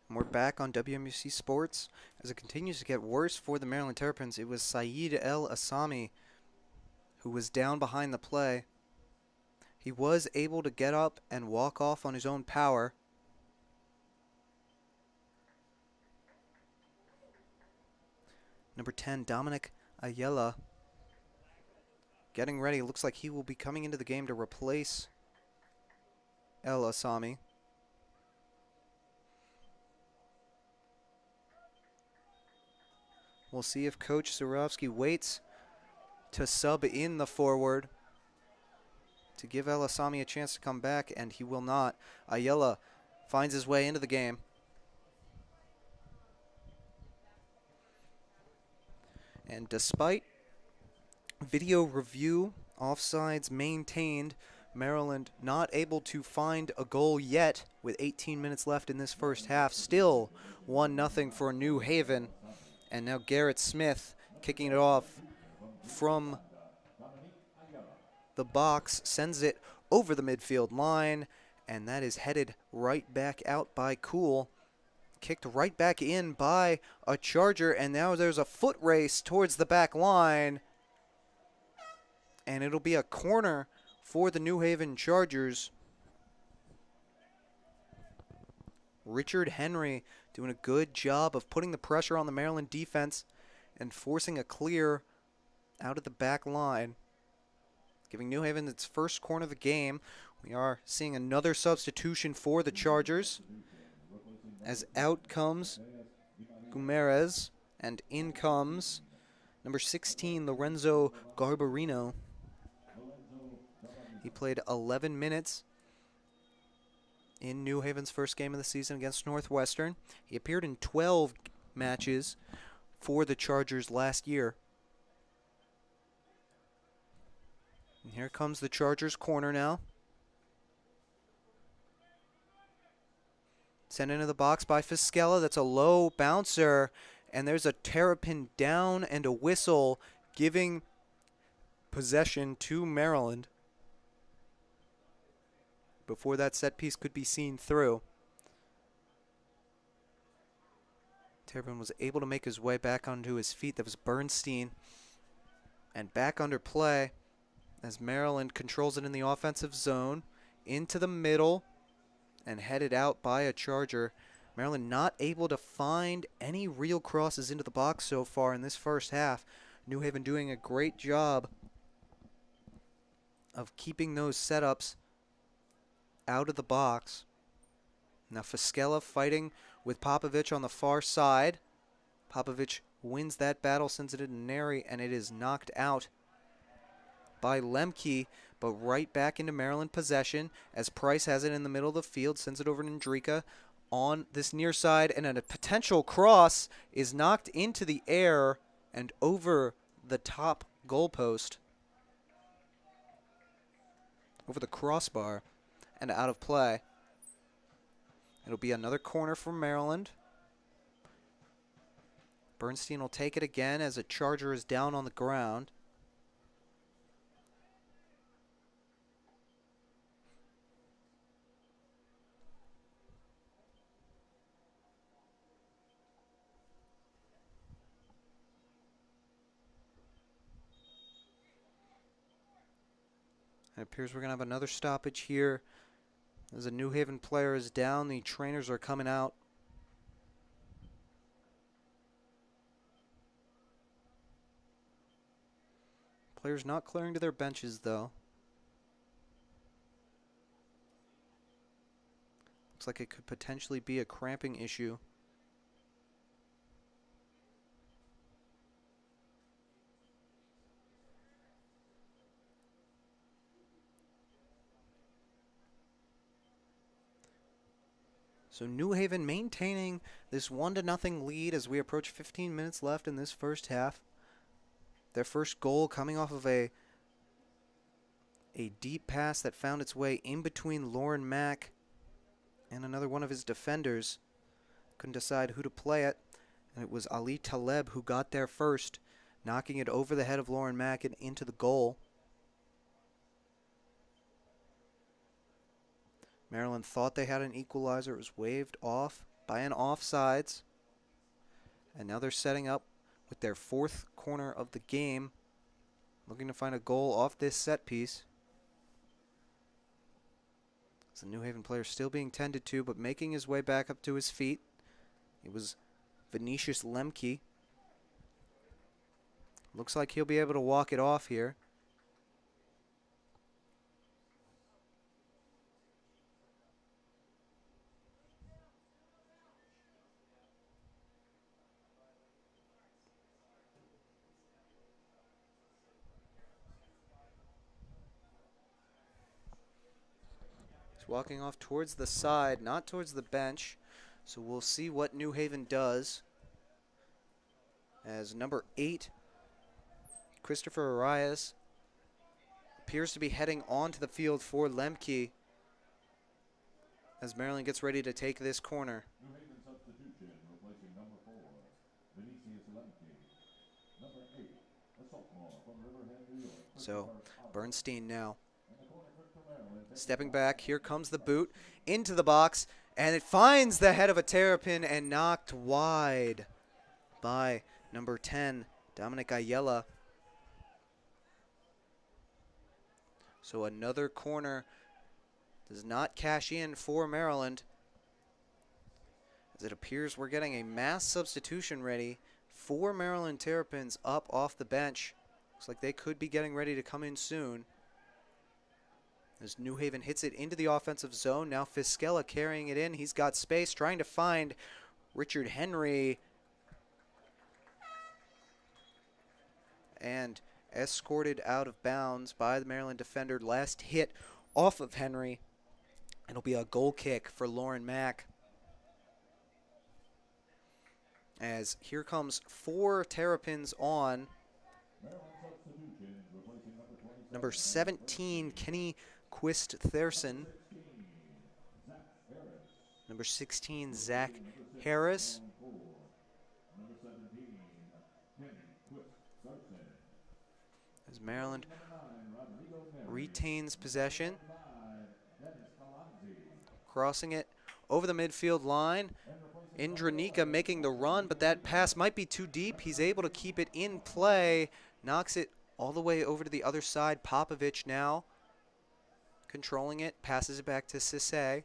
And we're back on WMUC Sports as it continues to get worse for the Maryland Terrapins. It was Saeed El Asami who was down behind the play. He was able to get up and walk off on his own power. Number 10, Dominic Ayala, getting ready. Looks like he will be coming into the game to replace El Asami. We'll see if Coach Zurovsky waits to sub in the forward to give El Asami a chance to come back, and he will not. Ayala finds his way into the game. And despite video review, offsides maintained, Maryland not able to find a goal yet with 18 minutes left in this first half. Still 1-0 for New Haven. And now Garrett Smith kicking it off from the box, sends it over the midfield line, and that is headed right back out by Cool. Kicked right back in by a Charger, and now there's a foot race towards the back line. And it'll be a corner for the New Haven Chargers. Richard Henry doing a good job of putting the pressure on the Maryland defense and forcing a clear out of the back line, giving New Haven its first corner of the game. We are seeing another substitution for the Chargers as out comes Gumerez and in comes number 16, Lorenzo Garbarino. He played 11 minutes in New Haven's first game of the season against Northwestern. He appeared in 12 matches for the Chargers last year. And here comes the Chargers corner now. Sent into the box by Fiskella. That's a low bouncer. And there's a Terrapin down and a whistle giving possession to Maryland before that set piece could be seen through. Terrapin was able to make his way back onto his feet. That was Bernstein. And back under play as Maryland controls it in the offensive zone. Into the middle and headed out by a Charger. Maryland not able to find any real crosses into the box so far in this first half. New Haven doing a great job of keeping those setups out of the box. Now Fiskella fighting with Popovich on the far side. Popovich wins that battle, sends it into Neri, and it is knocked out by Lemke, but right back into Maryland possession as Price has it in the middle of the field, sends it over to Ndrika on this near side, and a potential cross is knocked into the air and over the top goalpost, over the crossbar, and out of play. It'll be another corner for Maryland. Bernstein will take it again as a Charger is down on the ground. It appears we're going to have another stoppage here. As a New Haven player is down, the trainers are coming out. Players not clearing to their benches, though. Looks like it could potentially be a cramping issue. So New Haven maintaining this 1-0 lead as we approach 15 minutes left in this first half. Their first goal coming off of a deep pass that found its way in between Lauren Mack and another one of his defenders. Couldn't decide who to play it, and it was Ali Taleb who got there first, knocking it over the head of Lauren Mack and into the goal. Maryland thought they had an equalizer. It was waved off. by an offsides. And now they're setting up with their fourth corner of the game, looking to find a goal off this set piece. It's a New Haven player still being tended to, but making his way back up to his feet. It was Vinicius Lemke. Looks like he'll be able to walk it off here. Walking off towards the side, not towards the bench. So we'll see what New Haven does. As number 8, Christopher Arias, appears to be heading onto the field for Lemke as Maryland gets ready to take this corner. New Haven substitution, replacing number 4, Vinicius Lemke. Number 8, a sophomore from Riverhead, New York. So Bernstein now stepping back. Here comes the boot into the box, and it finds the head of a terrapin and knocked wide by number 10, Dominic Ayala. So another corner does not cash in for Maryland, as it appears we're getting a mass substitution ready for Maryland Terrapins up off the bench. Looks like they could be getting ready to come in soon. As New Haven hits it into the offensive zone. Now Fiskella carrying it in. He's got space, trying to find Richard Henry. And escorted out of bounds by the Maryland defender. Last hit off of Henry. It'll be a goal kick for Lauren Mack. As here comes 4 Terrapins on. Number 17, Kenny Quist-Thierson. Number 16, Zach Harris. As Maryland retains possession. Crossing it over the midfield line. Indranika making the run, but that pass might be too deep. He's able to keep it in play. Knocks it all the way over to the other side. Popovich now controlling it. Passes it back to Sisse,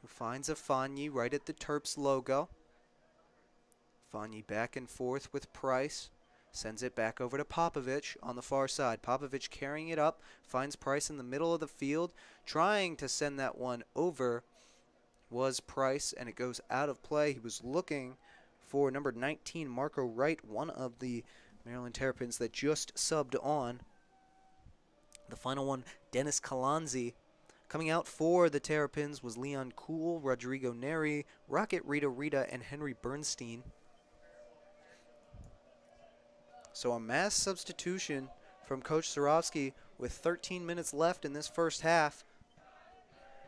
who finds Afani right at the Terps logo. Afani back and forth with Price. Sends it back over to Popovich on the far side. Popovich carrying it up. Finds Price in the middle of the field. Trying to send that one over was Price, and it goes out of play. He was looking for number 19, Marco Wright, one of the Maryland Terrapins that just subbed on. The final one, Dennis Kalanzi. Coming out for the Terrapins was Leon Kuhl, Rodrigo Neri, Rocket Rita, and Henry Bernstein. So a mass substitution from Coach Sorofsky with 13 minutes left in this first half.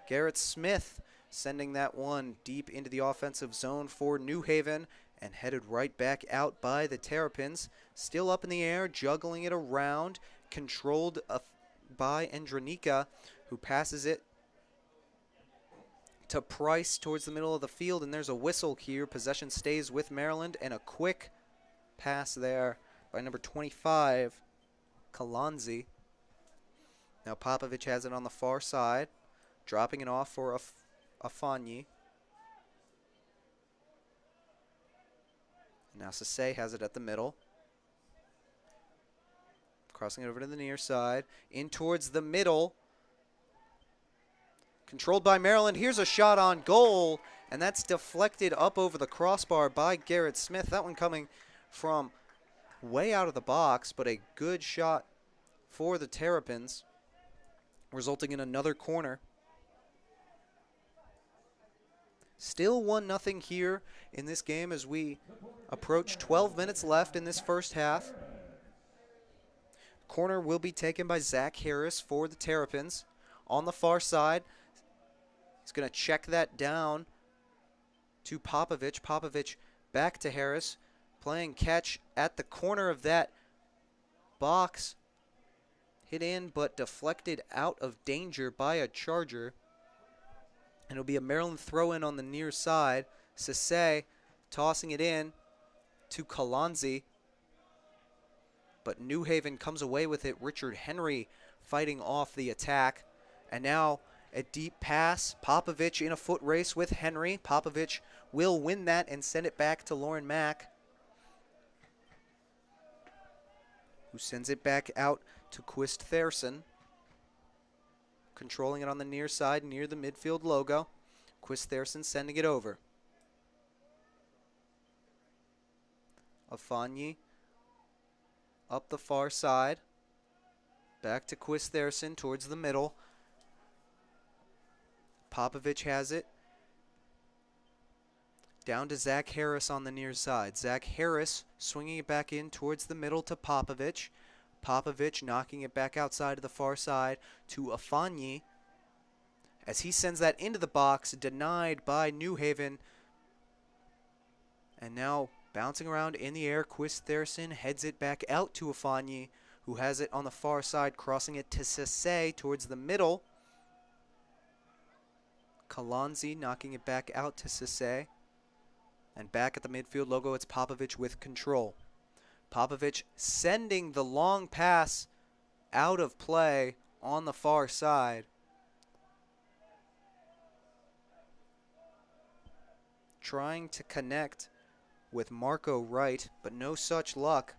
Garrett Smith sending that one deep into the offensive zone for New Haven and headed right back out by the Terrapins. Still up in the air, juggling it around, controlled by Indranika, who passes it to Price towards the middle of the field, and there's a whistle here. Possession stays with Maryland, and a quick pass there by number 25, Kalanzi. Now Popovich has it on the far side, dropping it off for Afani. Now Sisse has it at the middle. Crossing it over to the near side. In towards the middle. Controlled by Maryland. Here's a shot on goal. And that's deflected up over the crossbar by Garrett Smith. That one coming from way out of the box, but a good shot for the Terrapins, resulting in another corner. Still 1-0 here in this game as we approach 12 minutes left in this first half. Corner will be taken by Zach Harris for the Terrapins. On the far side, he's going to check that down to Popovich. Popovich back to Harris, playing catch at the corner of that box. Hit in, but deflected out of danger by a Charger. And it'll be a Maryland throw-in on the near side. Sase tossing it in to Kalanzi. But New Haven comes away with it. Richard Henry fighting off the attack. And now a deep pass. Popovich in a foot race with Henry. Popovich will win that and send it back to Lauren Mack, who sends it back out to Quist Thiersen. Controlling it on the near side near the midfield logo. Quist Thiersen sending it over. Afanyi up the far side. Back to Quist Thiersen towards the middle. Popovich has it. Down to Zach Harris on the near side. Zach Harris swinging it back in towards the middle to Popovich. Popovich knocking it back outside to the far side to Afanyi. As he sends that into the box, denied by New Haven. And now bouncing around in the air, Quist Thiersen heads it back out to Afanyi, who has it on the far side, crossing it to Sase towards the middle. Kalanzi knocking it back out to Sase. And back at the midfield logo, it's Popovich with control. Popovich sending the long pass out of play on the far side. Trying to connect with Marco Wright, but no such luck.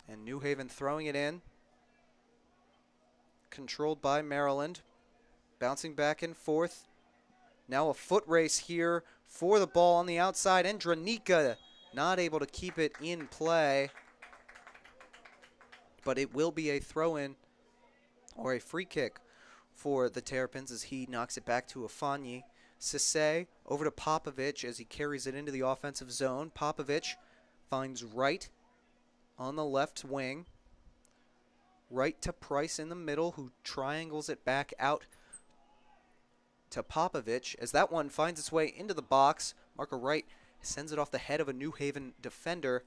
And New Haven throwing it in. Controlled by Maryland. Bouncing back and forth. Now a foot race here for the ball on the outside. And Dranica not able to keep it in play. But it will be a throw-in or a free kick for the Terrapins as he knocks it back to Afanyi. Sase over to Popovich as he carries it into the offensive zone. Popovich finds Wright on the left wing. Right to Price in the middle, who triangles it back out to Popovich as that one finds its way into the box. Marco Wright sends it off the head of a New Haven defender.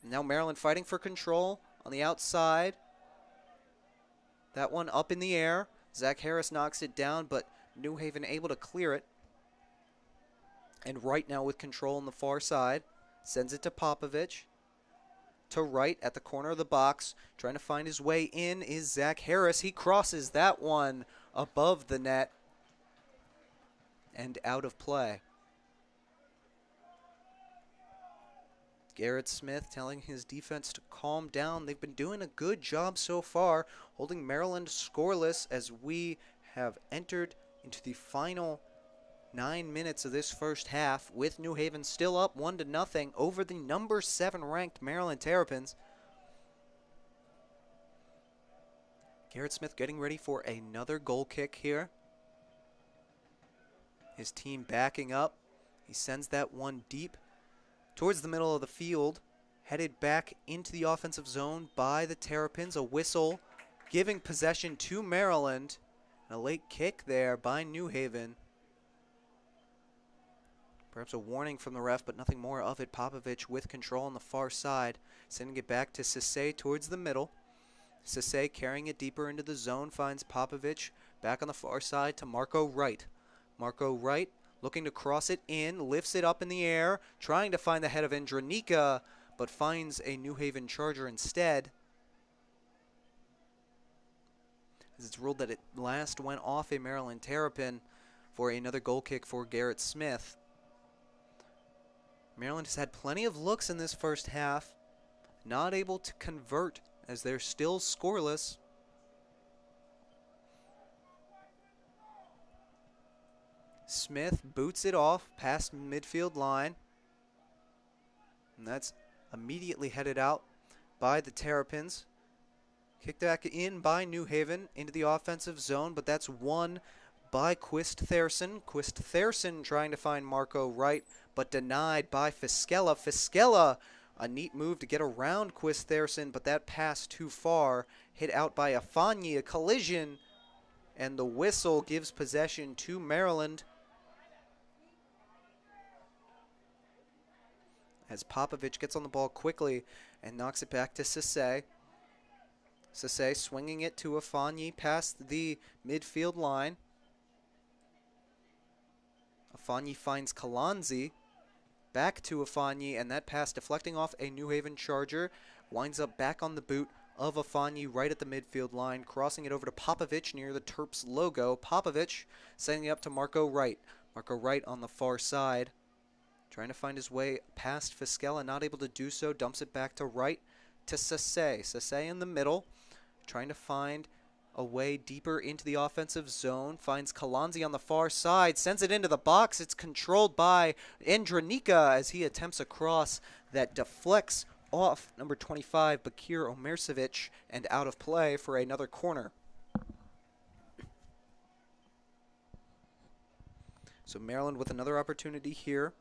Now Maryland fighting for control on the outside. That one up in the air. Zach Harris knocks it down, but New Haven able to clear it. And Wright now with control on the far side. Sends it to Popovich. To Wright at the corner of the box. Trying to find his way in is Zach Harris. He crosses that one above the net and out of play. Garrett Smith telling his defense to calm down. They've been doing a good job so far, holding Maryland scoreless as we have entered into the final 9 minutes of this first half, with New Haven still up 1-0 over the number 7 ranked Maryland Terrapins. Garrett Smith getting ready for another goal kick here. His team backing up. He sends that one deep towards the middle of the field, headed back into the offensive zone by the Terrapins. A whistle giving possession to Maryland. A late kick there by New Haven. Perhaps a warning from the ref, but nothing more of it. Popovich with control on the far side, sending it back to Sase towards the middle. Sase carrying it deeper into the zone, finds Popovich back on the far side to Marco Wright. Marco Wright looking to cross it in, lifts it up in the air, trying to find the head of Indranika, but finds a New Haven Charger instead. As it's ruled that it last went off a Maryland Terrapin for another goal kick for Garrett Smith. Maryland has had plenty of looks in this first half, not able to convert as they're still scoreless. Smith boots it off past midfield line. And that's immediately headed out by the Terrapins. Kicked back in by New Haven into the offensive zone, but that's won by Quist Thiersen. Quist Thiersen trying to find Marco Wright, but denied by Fiskella. Fiskella, a neat move to get around Quist Thiersen, but that pass too far. Hit out by Afanyi, a collision, and the whistle gives possession to Maryland. As Popovich gets on the ball quickly and knocks it back to Sase. Sase swinging it to Afanyi past the midfield line. Afanyi finds Kalanzi. Back to Afanyi, and that pass deflecting off a New Haven Charger. Winds up back on the boot of Afanyi right at the midfield line, crossing it over to Popovich near the Terps logo. Popovich setting it up to Marco Wright. Marco Wright on the far side, trying to find his way past Fiskella, not able to do so. Dumps it back to Wright to Sase. Sase in the middle, trying to find a way deeper into the offensive zone. Finds Kalanzi on the far side, sends it into the box. It's controlled by Indranika as he attempts a cross that deflects off number 25, Bakir Omercevic, and out of play for another corner. So Maryland with another opportunity here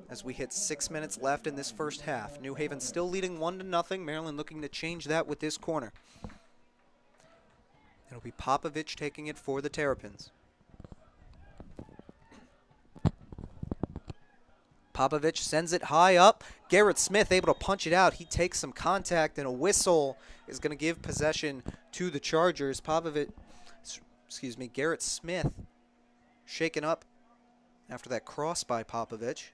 as we hit 6 minutes left in this first half. New Haven still leading 1-0. Maryland looking to change that with this corner. It'll be Popovich taking it for the Terrapins. Popovich sends it high up. Garrett Smith able to punch it out. He takes some contact, and a whistle is going to give possession to the Chargers. Garrett Smith shaken up after that cross by Popovich.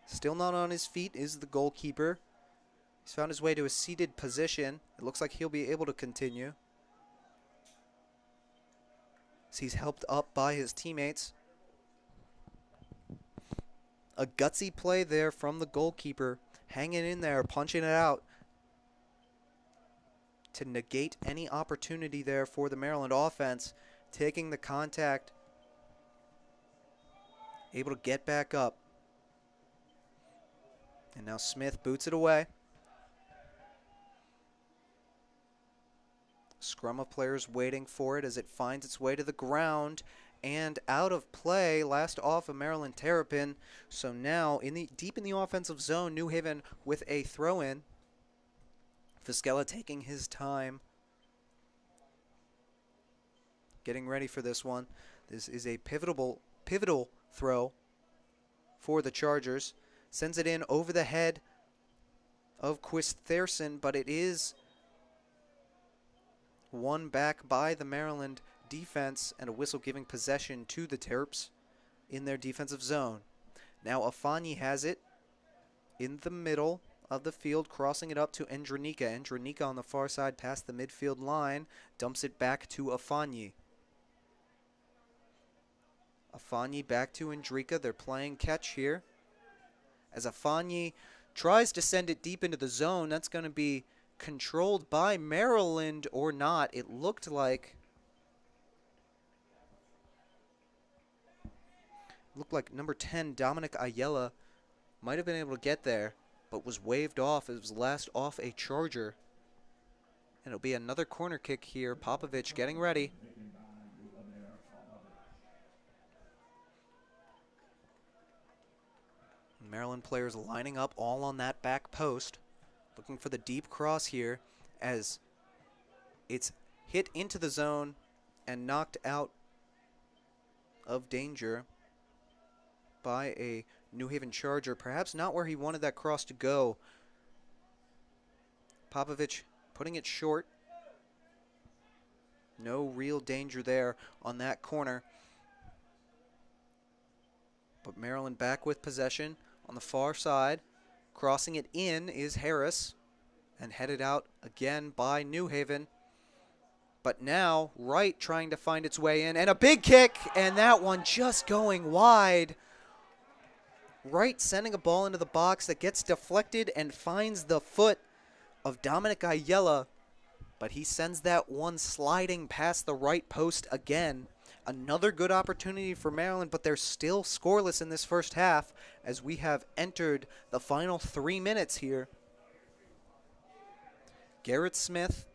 Still not on his feet is the goalkeeper. He's found his way to a seated position. It looks like he'll be able to continue, as he's helped up by his teammates. A gutsy play there from the goalkeeper, hanging in there, punching it out to negate any opportunity there for the Maryland offense. Taking the contact, able to get back up. And now Smith boots it away. Scrum of players waiting for it as it finds its way to the ground and out of play. Last off a Maryland Terrapin. So now deep in the offensive zone, New Haven with a throw-in. Fiskella taking his time, getting ready for this one. This is a pivotal throw for the Chargers. Sends it in over the head of Quist Thierson, but it is won back by the Maryland defense, and a whistle giving possession to the Terps in their defensive zone. Now Afanyi has it in the middle of the field, crossing it up to Indranika. Indranika on the far side past the midfield line, dumps it back to Afanyi. Afanyi back to Indranika. They're playing catch here, as Afanyi tries to send it deep into the zone. That's going to be controlled by Maryland or not. It looked like number 10, Dominic Ayala, might have been able to get there, but was waved off. It was last off a Charger. And it'll be another corner kick here. Popovich getting ready. Maryland players lining up all on that back post, looking for the deep cross here, as it's hit into the zone and knocked out of danger by a New Haven Charger. Perhaps not where he wanted that cross to go. Popovich putting it short. No real danger there on that corner. But Maryland back with possession on the far side. Crossing it in is Harris, and headed out again by New Haven. But now Wright trying to find its way in, and a big kick, and that one just going wide. Wright sending a ball into the box that gets deflected and finds the foot of Dominic Ayala, but he sends that one sliding past the right post again. Another good opportunity for Maryland, but they're still scoreless in this first half as we have entered the final 3 minutes here. Garrett Smith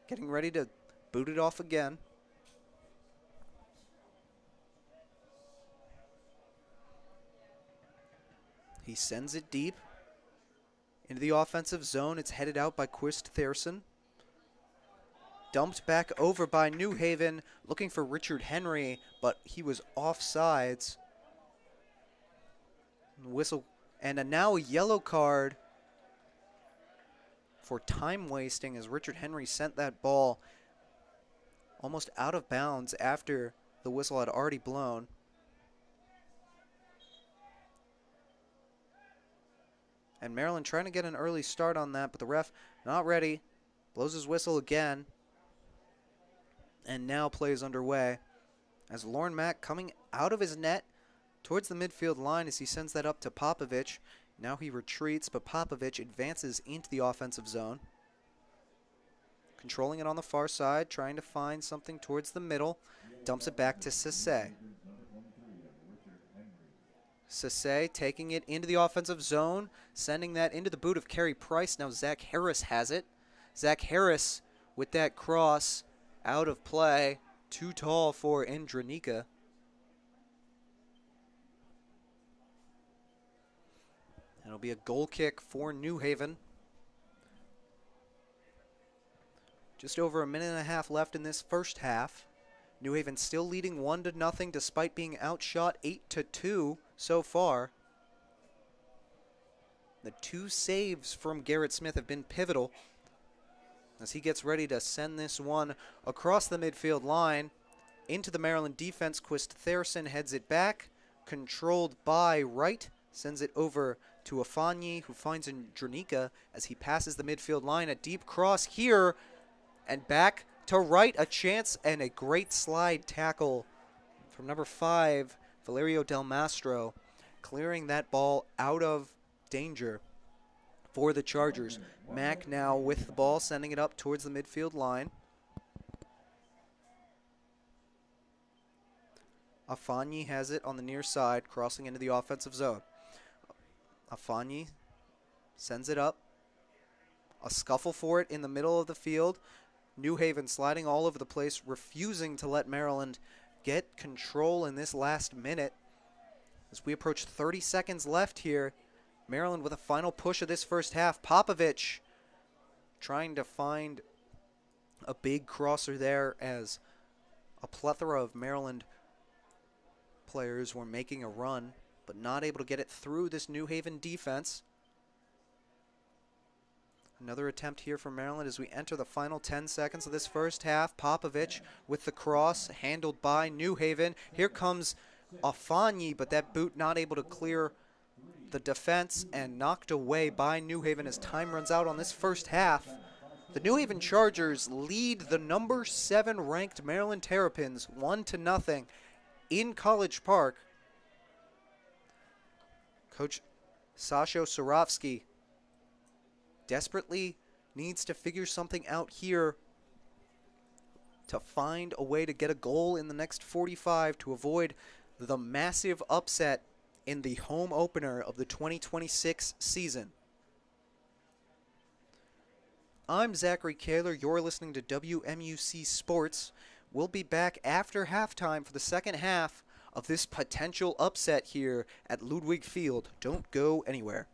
getting ready to boot it off again. He sends it deep into the offensive zone. It's headed out by Quist Thierson. Dumped back over by New Haven, looking for Richard Henry, but he was offsides. Whistle, and now a yellow card for time wasting as Richard Henry sent that ball almost out of bounds after the whistle had already blown. And Maryland trying to get an early start on that, but the ref not ready. Blows his whistle again. And now play is underway as Lauren Mack coming out of his net towards the midfield line as he sends that up to Popovich. Now he retreats, but Popovich advances into the offensive zone. Controlling it on the far side, trying to find something towards the middle. Dumps it back to Sisse. Sisse taking it into the offensive zone, sending that into the boot of Carey Price. Now Zach Harris has it. Zach Harris with that cross out of play. Too tall for Andronika. It'll be a goal kick for New Haven. Just over a minute and a half left in this first half. New Haven still leading 1-0 despite being outshot 8-2 so far. The 2 saves from Garrett Smith have been pivotal as he gets ready to send this one across the midfield line into the Maryland defense. Quist Thayerson heads it back, controlled by Wright, sends it over to Afanyi, who finds Andronika as he passes the midfield line. A deep cross here, and back to Wright. A chance and a great slide tackle from number 5, Valerio Del Mastro, clearing that ball out of danger for the Chargers. Mack now with the ball, sending it up towards the midfield line. Afanyi has it on the near side, crossing into the offensive zone. Afanyi sends it up. A scuffle for it in the middle of the field. New Haven sliding all over the place, refusing to let Maryland get control in this last minute. As we approach 30 seconds left here, Maryland with a final push of this first half. Popovich trying to find a big crosser there as a plethora of Maryland players were making a run, but not able to get it through this New Haven defense. Another attempt here for Maryland as we enter the final 10 seconds of this first half. Popovich with the cross, handled by New Haven. Here comes Afanyi, but that boot not able to clear the defense and knocked away by New Haven as time runs out on this first half. The New Haven Chargers lead the number 7 ranked Maryland Terrapins 1-0 in College Park. Coach Sasho Sorovsky desperately needs to figure something out here to find a way to get a goal in the next 45 to avoid the massive upset in the home opener of the 2026 season. I'm Zachary Koehler. You're listening to WMUC Sports. We'll be back after halftime for the second half of this potential upset here at Ludwig Field. Don't go anywhere.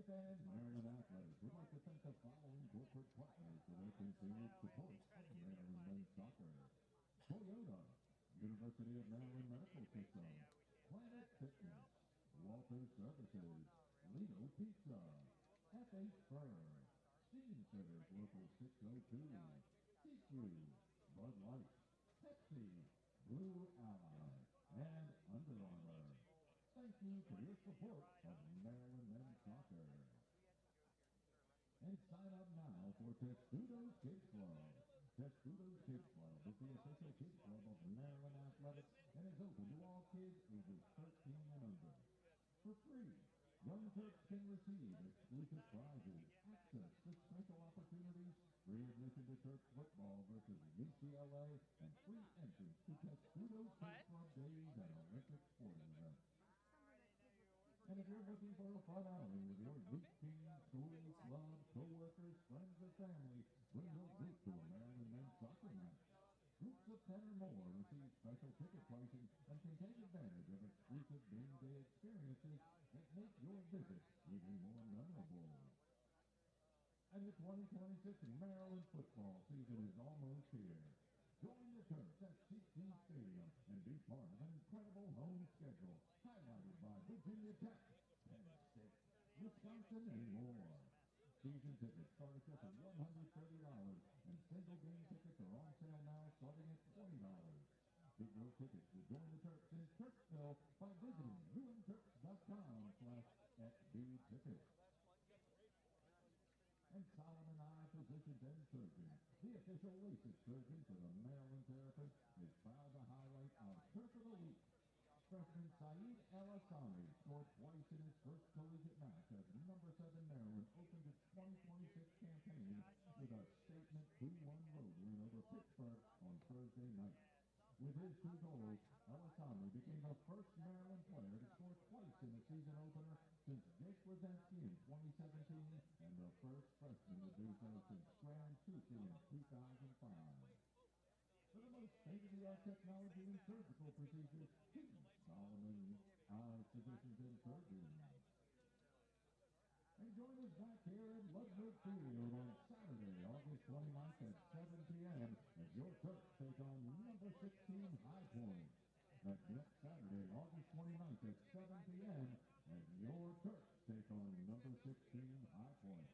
and Maryland Athletics would like to thank the following corporate partners for their continued support of Maryland men's soccer. Toyota, University of Maryland Medical System, Planet Fitness, Walter Services, Lido Pizza, FH Fur, Steam Fitters Local 602, CQ, Bud Light, Pepsi, Blue Ally, and Under Armour. Thank you for your support of Maryland men's soccer. And sign up now for Testudo's Kids Club. Testudo's Kids Club is the official kids club of Maryland Athletics and is open to all kids ages 13 and under. For free, young Turks can receive exclusive prizes, access to special opportunities, free admission to Turks football versus UCLA, and free entrance to Testudo's Kids Club days and Olympic sporting events. And if you're looking for a fun outing with your youth team, school, club, co-workers, friends, or family, bring your group to a Maryland men's soccer match. Groups of 10 or more receive special ticket pricing and can take advantage of exclusive game day experiences that make your visit even more memorable. And the 2026 Maryland football season is almost here. Join the Turks at CT Stadium and be part of an incredible home schedule highlighted by Virginia Tech, Penn State, Wisconsin, and more. Season tickets start at just $130, and single game tickets are on sale now starting at $20. Get your tickets to join the Turks in Turksville by visiting unturks.com/FBtickets. And Solomon Eye Physicians and Surgeons, the official LASIK surgeon for the Maryland Terrapins, is proud to highlight our Turf of the Week. Freshman Saeed El Assami scored twice in his first collegiate match as number 7 Maryland opened its 2026 campaign with a statement 2-1 road win over Pittsburgh on Thursday night. With his 2 goals, El Assami became the first Maryland player to score twice in a season opener since Jake Rosensky in 2017 and the first freshman to do so since Graham Susi in 2005. For the most state-of-the-art technology in surgical procedures, Solomon Eye Physicians and Surgeons. And join us back here at Ludwig Field on Saturday, August 29th at 7 p.m. as your Turks take on number 16 High Point. That's next Saturday, August 29th at 7 p.m. as your Turks take on number 16 High Point.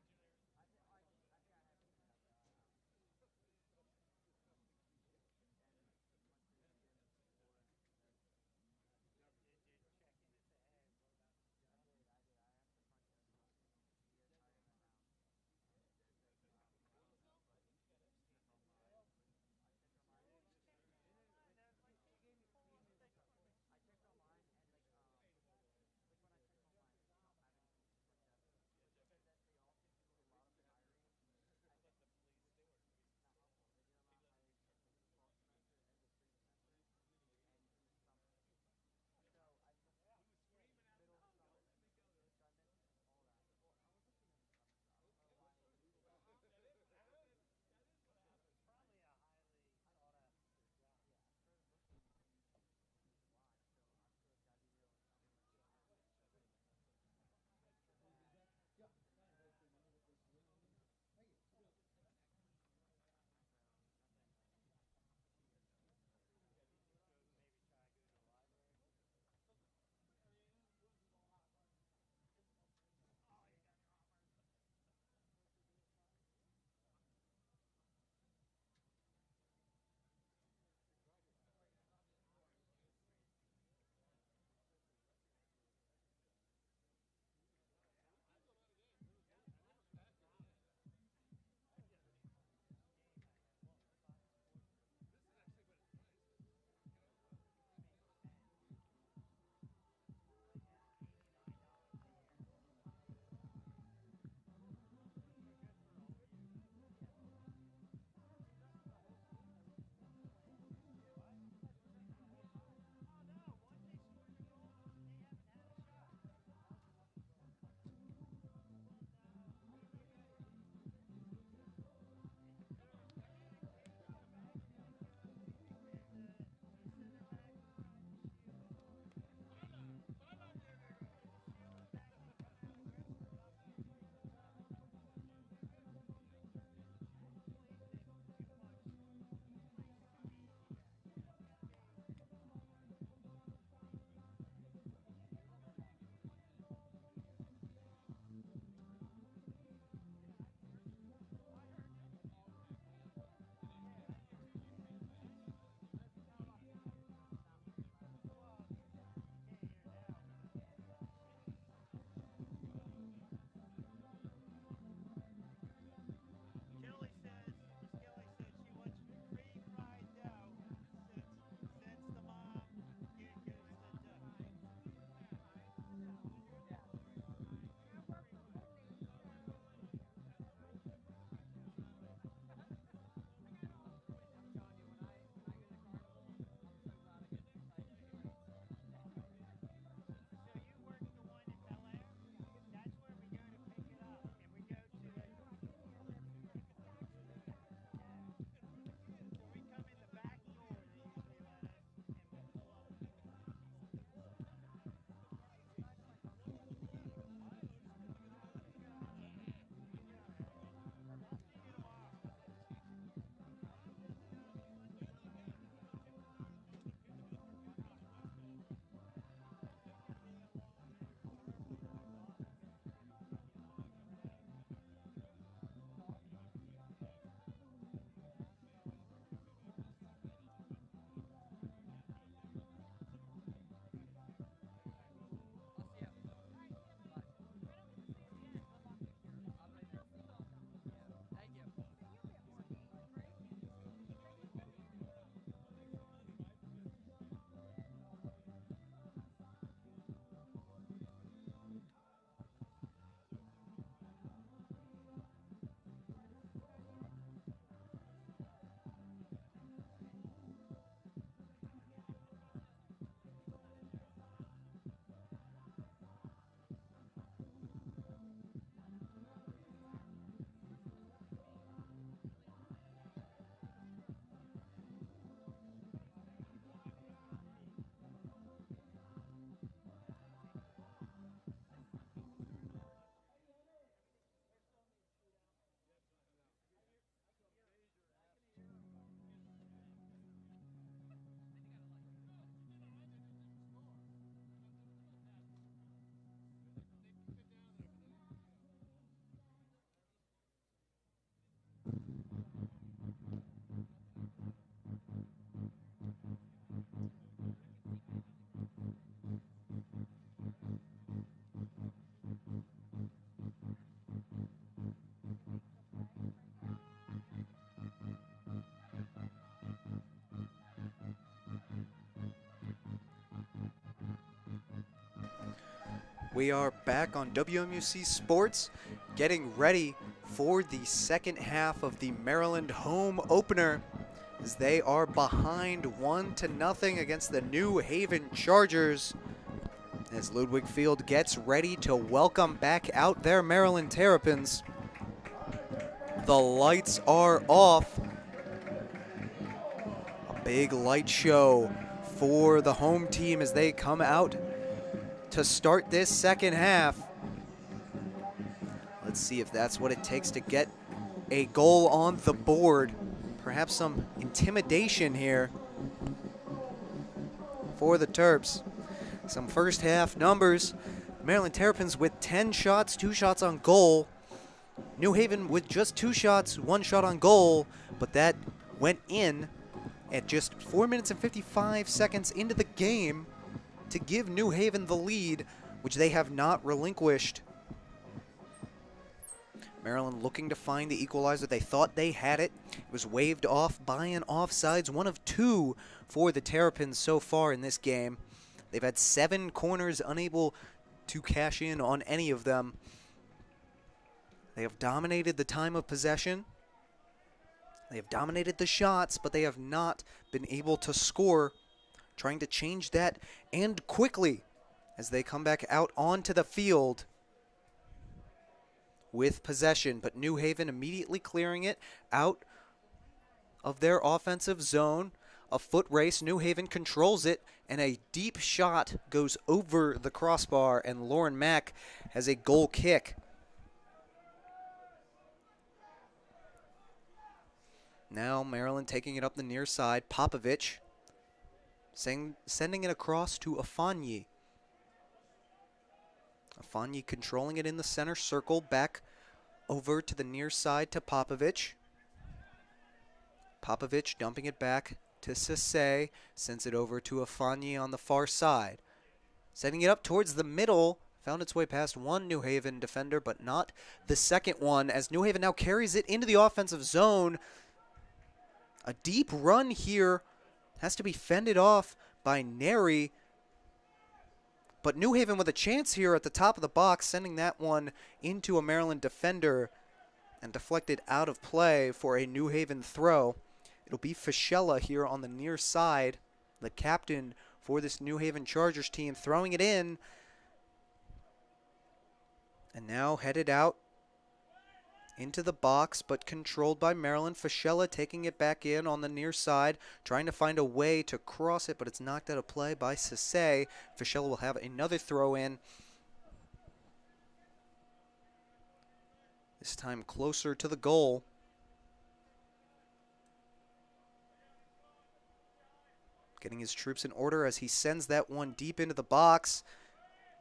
We are back on WMUC Sports, getting ready for the second half of the Maryland home opener, as they are behind 1-0 against the New Haven Chargers, as Ludwig Field gets ready to welcome back out their Maryland Terrapins. The lights are off. A big light show for the home team as they come out to start this second half. Let's see if that's what it takes to get a goal on the board. Perhaps some intimidation here for the Terps. Some first half numbers. Maryland Terrapins with 10 shots, 2 shots on goal. New Haven with just 2 shots, 1 shot on goal, but that went in at just 4 minutes and 55 seconds into the game to give New Haven the lead, which they have not relinquished. Maryland looking to find the equalizer. They thought they had it. It was waved off by an offsides, one of 2 for the Terrapins so far in this game. They've had 7 corners, unable to cash in on any of them. They have dominated the time of possession. They have dominated the shots, but they have not been able to score. Trying to change that, and quickly, as they come back out onto the field with possession. But New Haven immediately clearing it out of their offensive zone. A foot race, New Haven controls it, and a deep shot goes over the crossbar, and Lauren Mack has a goal kick. Now Maryland taking it up the near side. Popovich sending it across to Afanyi. Afanyi controlling it in the center circle, back over to the near side to Popovich. Popovich dumping it back to Sase, sends it over to Afanyi on the far side. Setting it up towards the middle, found its way past one New Haven defender, but not the second one, as New Haven now carries it into the offensive zone. A deep run here has to be fended off by Neri. But New Haven with a chance here at the top of the box, sending that one into a Maryland defender and deflected out of play for a New Haven throw. It'll be Fischella here on the near side, the captain for this New Haven Chargers team, throwing it in. And now headed out into the box, but controlled by Maryland. Fischella taking it back in on the near side, trying to find a way to cross it, but it's knocked out of play by Sase. Fischella will have another throw in. This time closer to the goal. Getting his troops in order as he sends that one deep into the box.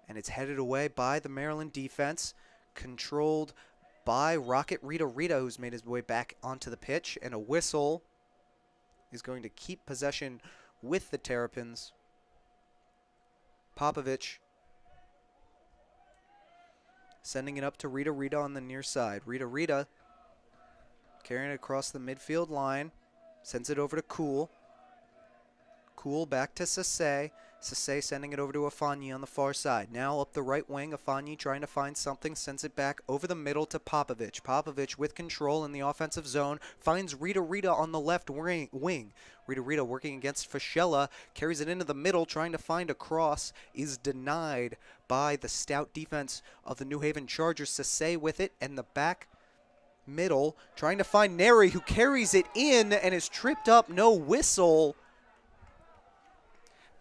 And it's headed away by the Maryland defense. Controlled by Rocket Rita, who's made his way back onto the pitch, and a whistle is going to keep possession with the Terrapins. Popovich sending it up to Rita on the near side. Rita carrying it across the midfield line, sends it over to Koehler. Koehler back to Sase. Sase sending it over to Afanyi on the far side. Now up the right wing, Afanyi trying to find something, sends it back over the middle to Popovich. Popovich with control in the offensive zone, finds Rita on the left wing. Rita working against Fischella, carries it into the middle, trying to find a cross, is denied by the stout defense of the New Haven Chargers. Sase with it, and the back middle, trying to find Neri, who carries it in and is tripped up, no whistle.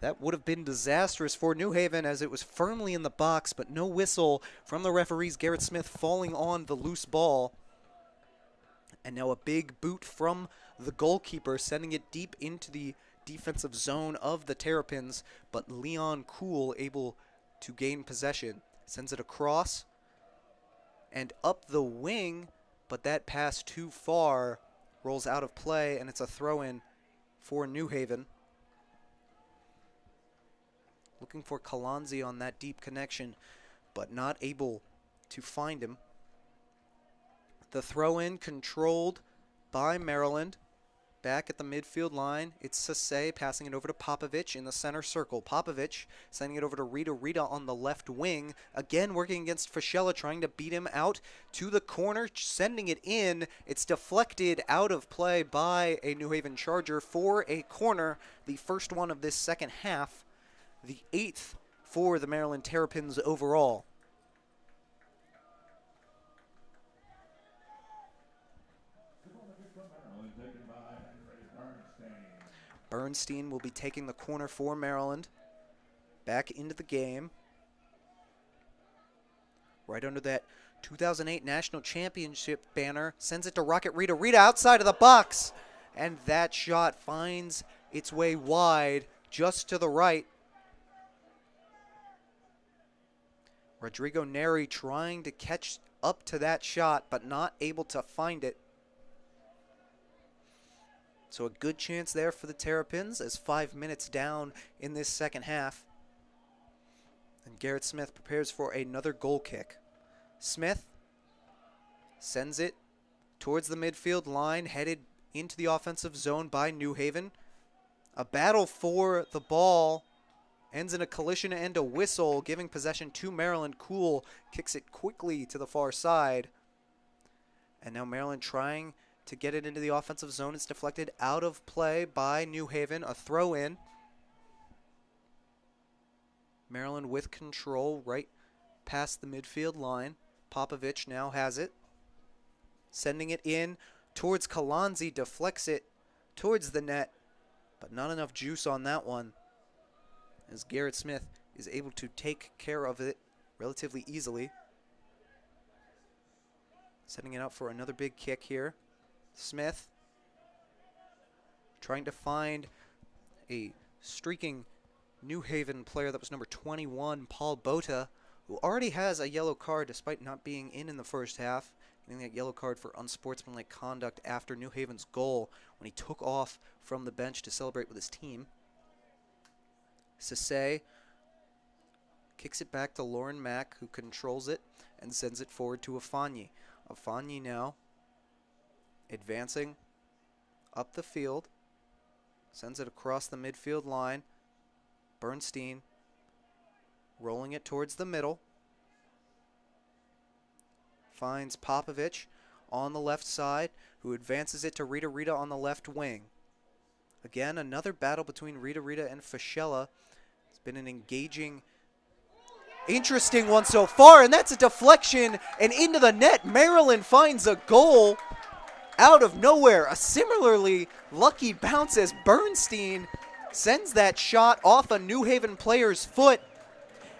That would have been disastrous for New Haven as it was firmly in the box, but no whistle from the referees. Garrett Smith falling on the loose ball. And now a big boot from the goalkeeper, sending it deep into the defensive zone of the Terrapins, but Leon Koehler able to gain possession. Sends it across and up the wing, but that pass too far rolls out of play, and it's a throw-in for New Haven. Looking for Kalanzi on that deep connection, but not able to find him. The throw-in controlled by Maryland. Back at the midfield line, it's Sase passing it over to Popovich in the center circle. Popovich sending it over to Rita. Rita on the left wing. Again, working against Fischella, trying to beat him out to the corner, sending it in. It's deflected out of play by a New Haven Charger for a corner. The first one of this second half. The 8th for the Maryland Terrapins overall. Bernstein will be taking the corner for Maryland. Back into the game. Right under that 2008 National Championship banner. Sends it to Rocket Rita. Rita outside of the box. And that shot finds its way wide just to the right. Rodrigo Neri trying to catch up to that shot, but not able to find it. So a good chance there for the Terrapins as 5 minutes down in this second half. And Garrett Smith prepares for another goal kick. Smith sends it towards the midfield line, headed into the offensive zone by New Haven. A battle for the ball ends in a collision and a whistle, giving possession to Maryland. Koehler kicks it quickly to the far side. And now Maryland trying to get it into the offensive zone. It's deflected out of play by New Haven. A throw in. Maryland with control right past the midfield line. Popovich now has it. Sending it in towards Kalanzi. Deflects it towards the net. But not enough juice on that one, as Garrett Smith is able to take care of it relatively easily. Setting it up for another big kick here. Smith trying to find a streaking New Haven player. That was number 21, Paul Bota, who already has a yellow card despite not being in the first half. Getting that yellow card for unsportsmanlike conduct after New Haven's goal when he took off from the bench to celebrate with his team. Sase kicks it back to Lauren Mack, who controls it and sends it forward to Afanyi. Afanyi now advancing up the field, sends it across the midfield line. Bernstein rolling it towards the middle. Finds Popovich on the left side, who advances it to Rita. Rita on the left wing. Again, another battle between Rita and Fischella. It's been an engaging, interesting one so far, and that's a deflection and into the net. Maryland finds a goal out of nowhere. A similarly lucky bounce as Bernstein sends that shot off a New Haven player's foot,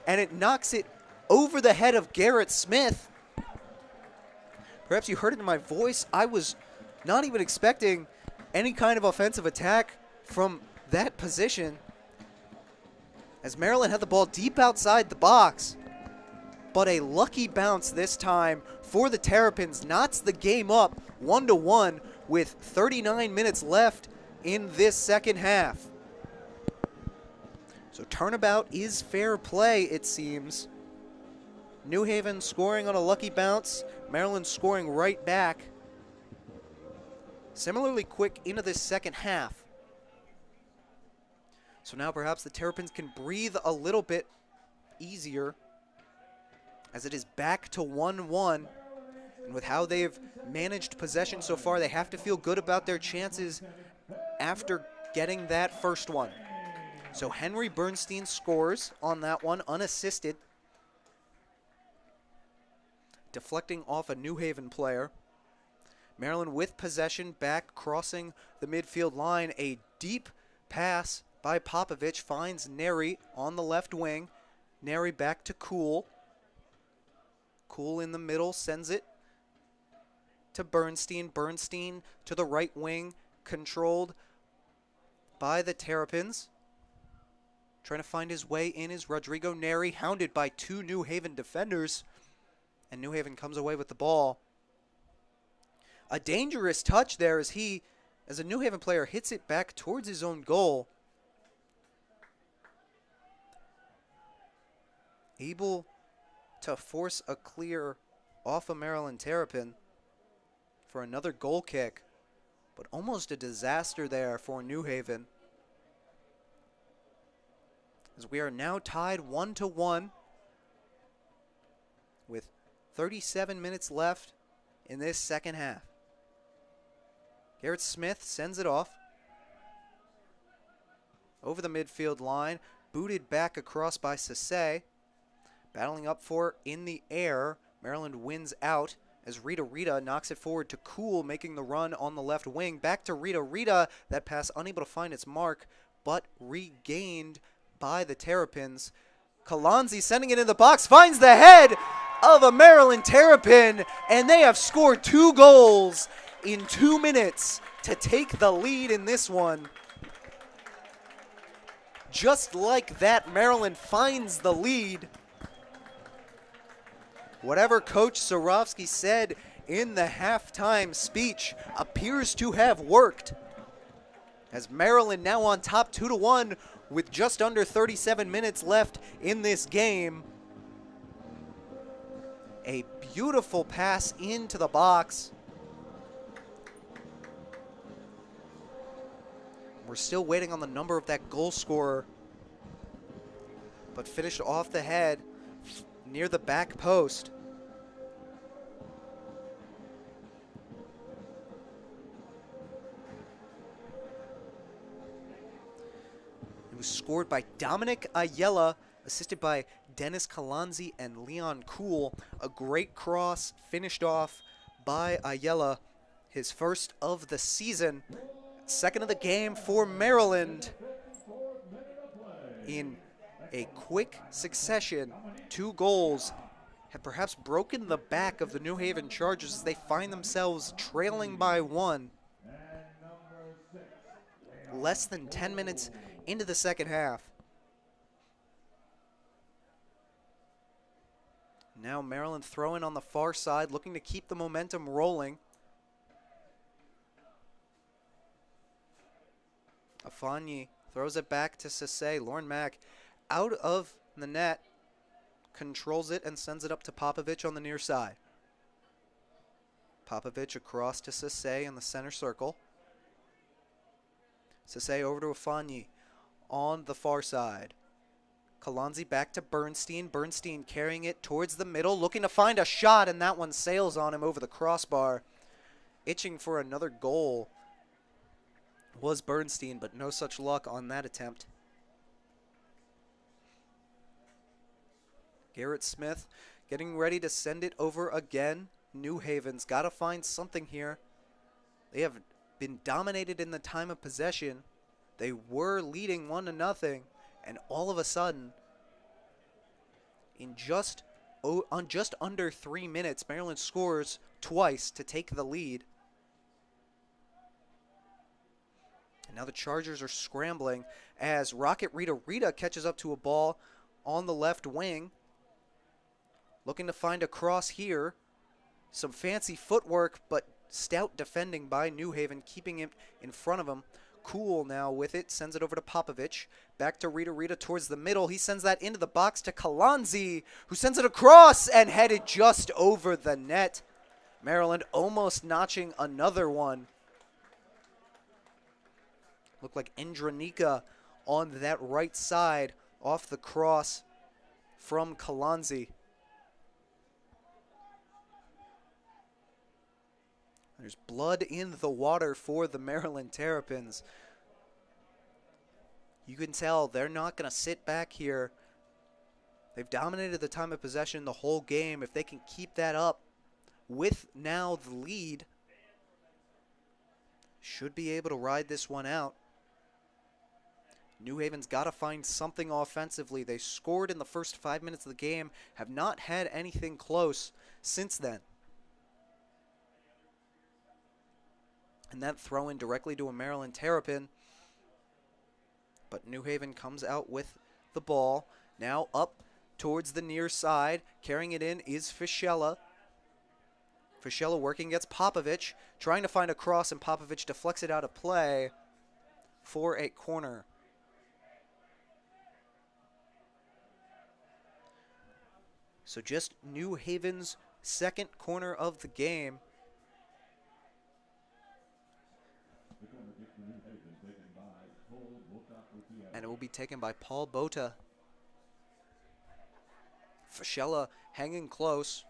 and it knocks it over the head of Garrett Smith. Perhaps you heard it in my voice. I was not even expecting any kind of offensive attack from that position, as Maryland had the ball deep outside the box. But a lucky bounce this time for the Terrapins knots the game up 1-1 with 39 minutes left in this second half. So turnabout is fair play, it seems. New Haven scoring on a lucky bounce. Maryland scoring right back. Similarly quick into this second half. So now perhaps the Terrapins can breathe a little bit easier, as it is back to 1-1. And with how they've managed possession so far, they have to feel good about their chances after getting that first one. So Henry Bernstein scores on that one, unassisted. Deflecting off a New Haven player. Maryland with possession, back crossing the midfield line. A deep pass by Popovich finds Neri on the left wing. Neri back to Koehler. Koehler in the middle sends it to Bernstein. Bernstein to the right wing, controlled by the Terrapins. Trying to find his way in is Rodrigo Neri, hounded by two New Haven defenders. And New Haven comes away with the ball. A dangerous touch there as a New Haven player hits it back towards his own goal. Able to force a clear off a Maryland Terrapin for another goal kick, but almost a disaster there for New Haven. As we are now tied 1-1 with 37 minutes left in this second half. Garrett Smith sends it off over the midfield line, booted back across by Sase. Battling up for it in the air. Maryland wins out as Rita knocks it forward to Koehler, making the run on the left wing. Back to Rita. That pass unable to find its mark, but regained by the Terrapins. Kalanzi sending it in the box, finds the head of a Maryland Terrapin, and they have scored 2 goals in 2 minutes to take the lead in this one. Just like that, Maryland finds the lead. Whatever Coach Sorovsky said in the halftime speech appears to have worked, as Maryland now on top 2-1 with just under 37 minutes left in this game. A beautiful pass into the box. We're still waiting on the number of that goal scorer, but finished off the head near the back post. It was scored by Dominic Ayala, assisted by Dennis Kalanzi and Leon Koehler. A great cross finished off by Ayala, his first of the season. Second of the game for Maryland. In a quick succession, 2 goals have perhaps broken the back of the New Haven Chargers as they find themselves trailing by 1. Less than 10 minutes into the second half. Now Maryland throwing on the far side, looking to keep the momentum rolling. Afanyi throws it back to Sase. Lauren Mack out of the net, controls it and sends it up to Popovich on the near side. Popovich across to Sase in the center circle. Sase over to Afanyi on the far side. Kalanzi back to Bernstein. Bernstein carrying it towards the middle, looking to find a shot, and that one sails on him over the crossbar. Itching for another goal was Bernstein, but no such luck on that attempt. Garrett Smith getting ready to send it over again. New Haven's got to find something here. They have been dominated in the time of possession. They were leading 1-0, and all of a sudden, on just under 3 minutes, Maryland scores twice to take the lead. And now the Chargers are scrambling as Rocket Rita catches up to a ball on the left wing. Looking to find a cross here. Some fancy footwork, but stout defending by New Haven, keeping it in front of him. Koehler now with it, sends it over to Popovich. Back to Rita towards the middle. He sends that into the box to Kalanzi, who sends it across and headed just over the net. Maryland almost notching another one. Looked like Endranika on that right side off the cross from Kalanzi. There's blood in the water for the Maryland Terrapins. You can tell they're not going to sit back here. They've dominated the time of possession the whole game. If they can keep that up with now the lead, should be able to ride this one out. New Haven's got to find something offensively. They scored in the first 5 minutes of the game, have not had anything close since then. And that throw in directly to a Maryland Terrapin. But New Haven comes out with the ball. Now up towards the near side. Carrying it in is Fischella. Fischella working against Popovich, trying to find a cross, and Popovich deflects it out of play for a corner. So just New Haven's second corner of the game. And it will be taken by Paul Bota. Fischella hanging close.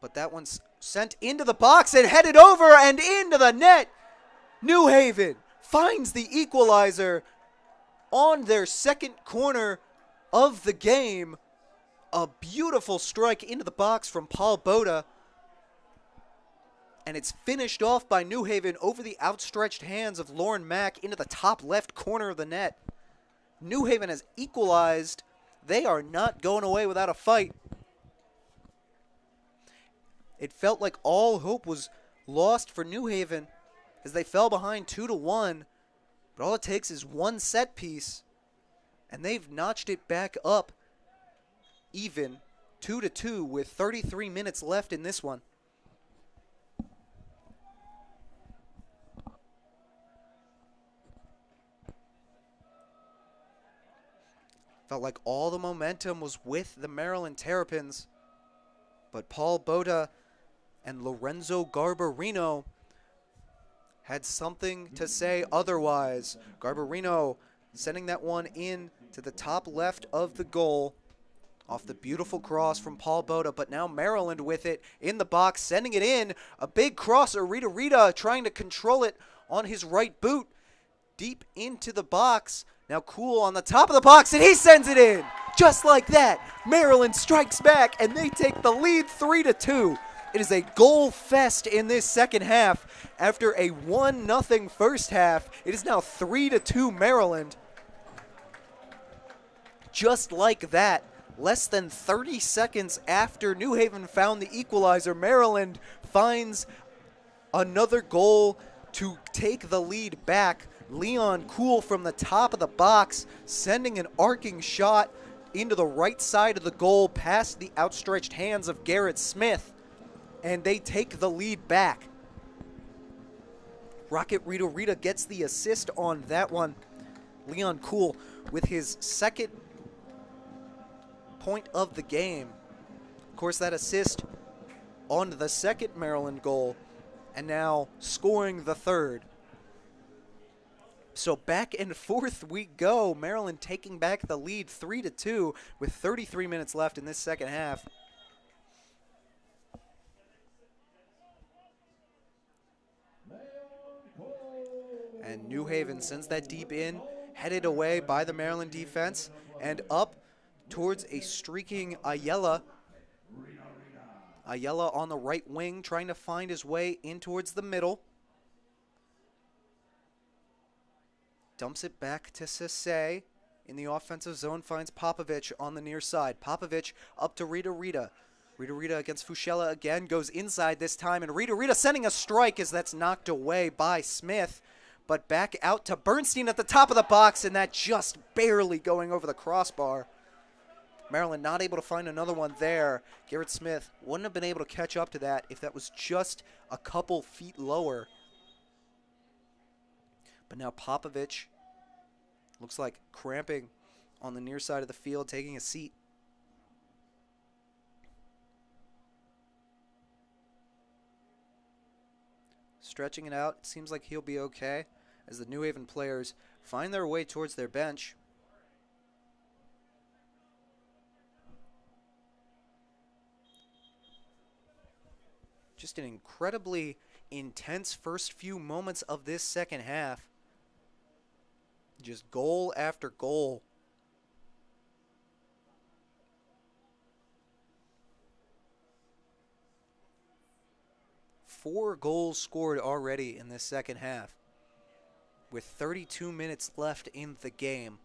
But that one's sent into the box and headed over and into the net. New Haven finds the equalizer on their second corner of the game. A beautiful strike into the box from Paul Bota. And it's finished off by New Haven over the outstretched hands of Lauren Mack into the top left corner of the net. New Haven has equalized. They are not going away without a fight. It felt like all hope was lost for New Haven as they fell behind 2-1. But all it takes is one set piece, and they've notched it back up even 2-2 with 33 minutes left in this one. Felt like all the momentum was with the Maryland Terrapins, but Paul Bota and Lorenzo Garbarino had something to say otherwise. Garbarino sending that one in to the top left of the goal off the beautiful cross from Paul Bota, but now Maryland with it in the box, sending it in. A big crosser, Rita trying to control it on his right boot deep into the box. Now Cool on the top of the box, and he sends it in. Just like that, Maryland strikes back, and they take the lead 3-2. It is a goal fest in this second half. After a 1-0 first half, it is now 3-2 Maryland. Just like that, less than 30 seconds after New Haven found the equalizer, Maryland finds another goal to take the lead back. Leon Cool from the top of the box, sending an arcing shot into the right side of the goal past the outstretched hands of Garrett Smith, and they take the lead back. Rocket Rita gets the assist on that one. Leon Cool with his second point of the game. Of course, that assist on the second Maryland goal, and now scoring the third. So back and forth we go. Maryland taking back the lead 3-2 with 33 minutes left in this second half. And New Haven sends that deep in, headed away by the Maryland defense, and up towards a streaking Ayala. Ayala on the right wing, trying to find his way in towards the middle. Dumps it back to Sase. In the offensive zone, finds Popovich on the near side. Popovich up to Rita. Rita against Fischella again, goes inside this time, and Rita sending a strike as that's knocked away by Smith. But back out to Bernstein at the top of the box, and that just barely going over the crossbar. Maryland not able to find another one there. Garrett Smith wouldn't have been able to catch up to that if that was just a couple feet lower. But now Popovich looks like cramping on the near side of the field, taking a seat. Stretching it out, it seems like he'll be okay as the New Haven players find their way towards their bench. Just an incredibly intense first few moments of this second half. Just goal after goal. Four goals scored already in this second half, with 32 minutes left in the game.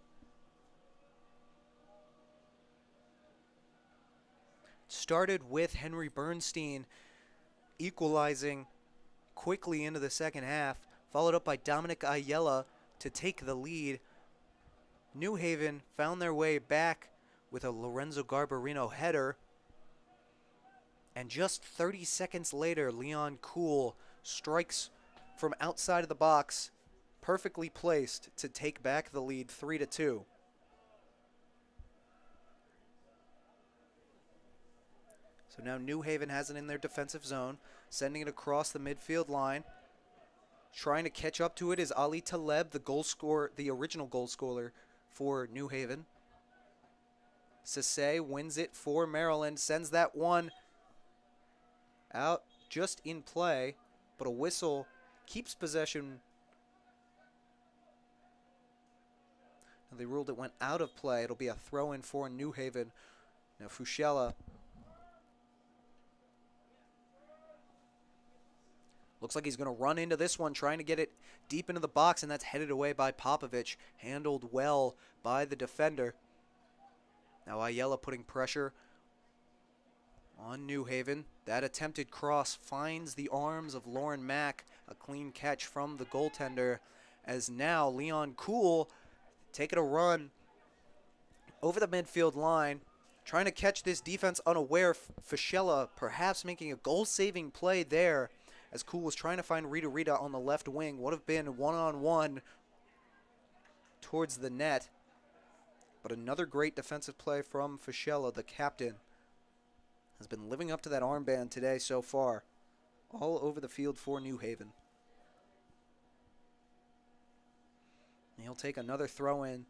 Started with Henry Bernstein equalizing quickly into the second half, followed up by Dominic Ayala to take the lead. New Haven found their way back with a Lorenzo Garbarino header. And just 30 seconds later, Leon Kuhl strikes from outside of the box, perfectly placed to take back the lead 3-2. So now New Haven has it in their defensive zone, sending it across the midfield line. Trying to catch up to it is Ali Taleb, the original goal scorer for New Haven. Sase wins it for Maryland, sends that one out just in play, but a whistle keeps possession. Now they ruled it went out of play. It'll be a throw-in for New Haven. Now Fuschella looks like he's going to run into this one, trying to get it deep into the box, and that's headed away by Popovich. Handled well by the defender. Now Ayala putting pressure on New Haven. That attempted cross finds the arms of Lauren Mack. A clean catch from the goaltender, as now Leon Kuhl taking a run over the midfield line, trying to catch this defense unaware. Fischella perhaps making a goal-saving play there, as Kuhl was trying to find Rita on the left wing. Would have been one-on-one towards the net. But another great defensive play from Fischella, the captain. Has been living up to that armband today so far. All over the field for New Haven. And he'll take another throw-in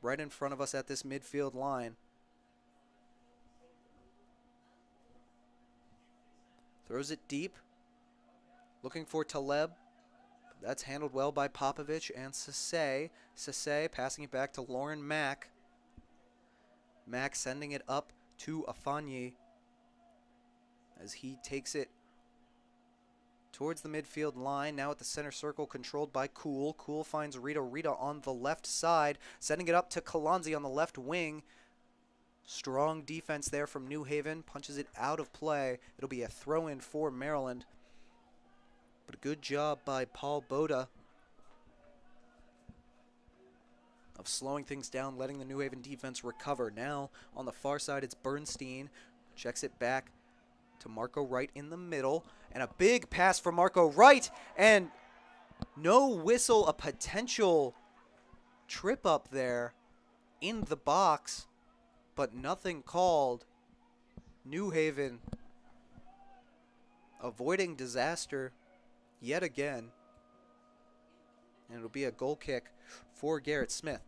right in front of us at this midfield line. Throws it deep. Looking for Taleb. That's handled well by Popovich and Sase. Sase passing it back to Lauren Mack. Mack sending it up to Afanye as he takes it towards the midfield line. Now at the center circle, controlled by Kuhl. Kuhl finds Rita on the left side, sending it up to Kalanzi on the left wing. Strong defense there from New Haven. Punches it out of play. It'll be a throw-in for Maryland. But a good job by Paul Boda of slowing things down, letting the New Haven defense recover. Now on the far side, it's Bernstein. Checks it back to Marco Wright in the middle. And a big pass from Marco Wright. And no whistle, a potential trip up there in the box, but nothing called. New Haven avoiding disaster yet again. And it'll be a goal kick for Garrett Smith.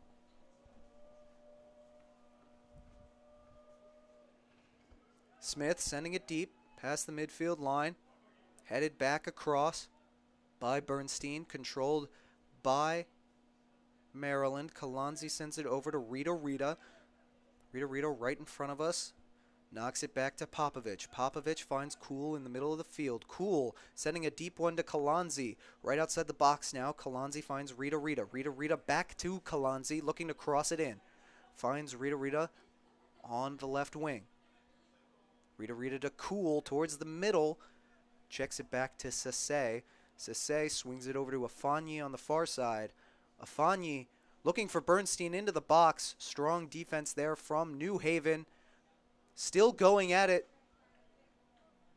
Smith sending it deep past the midfield line. Headed back across by Bernstein. Controlled by Maryland. Kalanzi sends it over to Rita. Rita right in front of us. Knocks it back to Popovich. Popovich finds Kuhl in the middle of the field. Kuhl sending a deep one to Kalanzi. Right outside the box now. Kalanzi finds Rita. Rita back to Kalanzi, looking to cross it in. Finds Rita on the left wing. Rita to Kuhl towards the middle. Checks it back to Sase. Sase swings it over to Afanye on the far side. Afanye looking for Bernstein into the box. Strong defense there from New Haven. Still going at it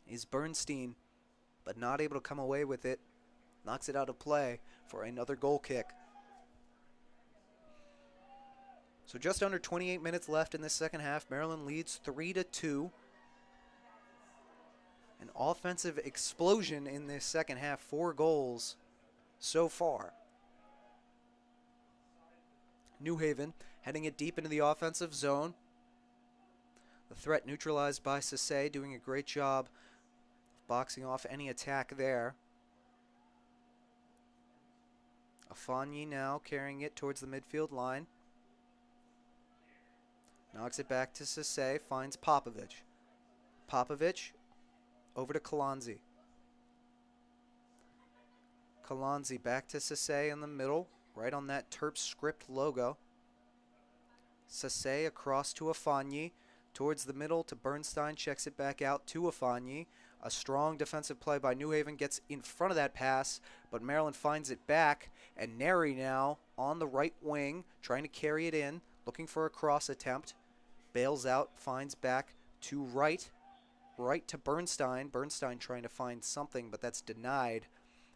is Bernstein, but not able to come away with it. Knocks it out of play for another goal kick. So just under 28 minutes left in this second half. Maryland leads 3-2. An offensive explosion in this second half. 4 goals so far. New Haven heading it deep into the offensive zone. The threat neutralized by Sase, doing a great job of boxing off any attack there. Afanye now carrying it towards the midfield line. Knocks it back to Sase, finds Popovich. Popovich over to Kalanzi. Kalanzi back to Sase in the middle, right on that Terps script logo. Sase across to Afanye. Towards the middle to Bernstein, checks it back out to Afanye. A strong defensive play by New Haven gets in front of that pass, but Maryland finds it back. And Neri now on the right wing, trying to carry it in, looking for a cross attempt. Bails out, finds back to Wright. right to Bernstein. Bernstein trying to find something, but that's denied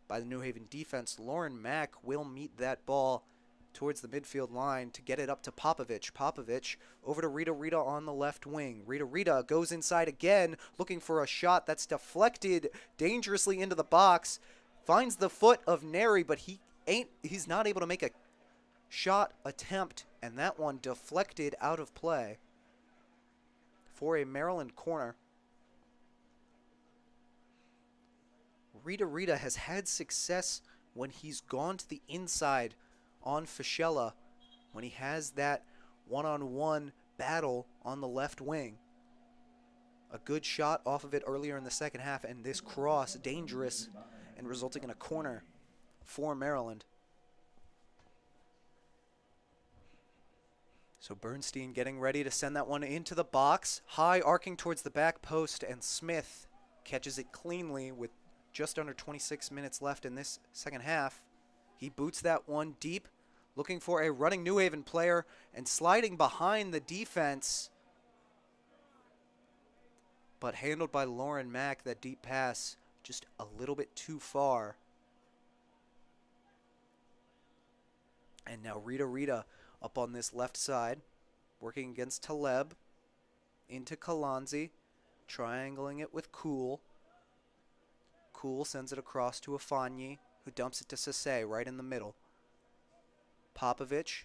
by the New Haven defense. Lauren Mack will meet that ball towards the midfield line to get it up to Popovich. Popovich over to Rita Rita on the left wing. Rita Rita goes inside again, looking for a shot that's deflected dangerously into the box. Finds the foot of Neri, but he's not able to make a shot attempt, and that one deflected out of play for a Maryland corner. Rita Rita has had success when he's gone to the inside on Fischella, when he has that one-on-one battle on the left wing. A good shot off of it earlier in the second half, and this cross dangerous and resulting in a corner for Maryland. So Bernstein getting ready to send that one into the box. High arcing towards the back post, and Smith catches it cleanly with just under 26 minutes left in this second half. He boots that one deep, looking for a running New Haven player and sliding behind the defense. But handled by Lauren Mack, that deep pass just a little bit too far. And now Rita Rita up on this left side, working against Taleb, into Kalanzi, triangling it with Koehler. Koehler sends it across to Afanyi, who dumps it to Sase right in the middle. Popovich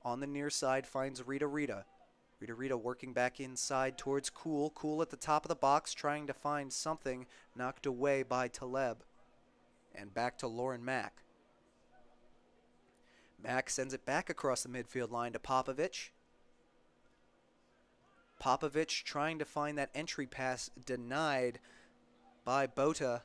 on the near side finds Rita Rita. Rita Rita working back inside towards Koehler. Koehler at the top of the box trying to find something, knocked away by Taleb. And back to Lauren Mack. Mack sends it back across the midfield line to Popovich. Popovich trying to find that entry pass, denied by Bota.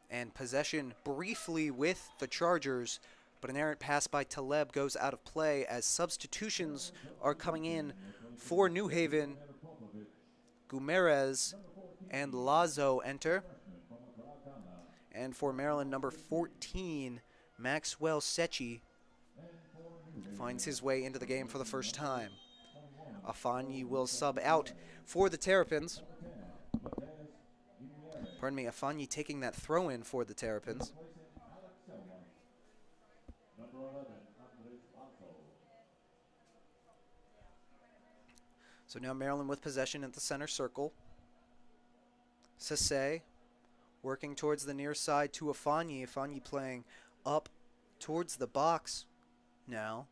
And possession briefly with the Chargers, but an errant pass by Taleb goes out of play as substitutions are coming in for New Haven. Gumerez and Lazo enter. And for Maryland, number 14, Maxwell Secchi finds his way into the game for the first time. Afanyi will sub out for the Terrapins. Pardon me, Afanyi taking that throw-in for the Terrapins. So now Maryland with possession at the center circle. Sase working towards the near side to Afanyi. Afanyi playing up towards the box now.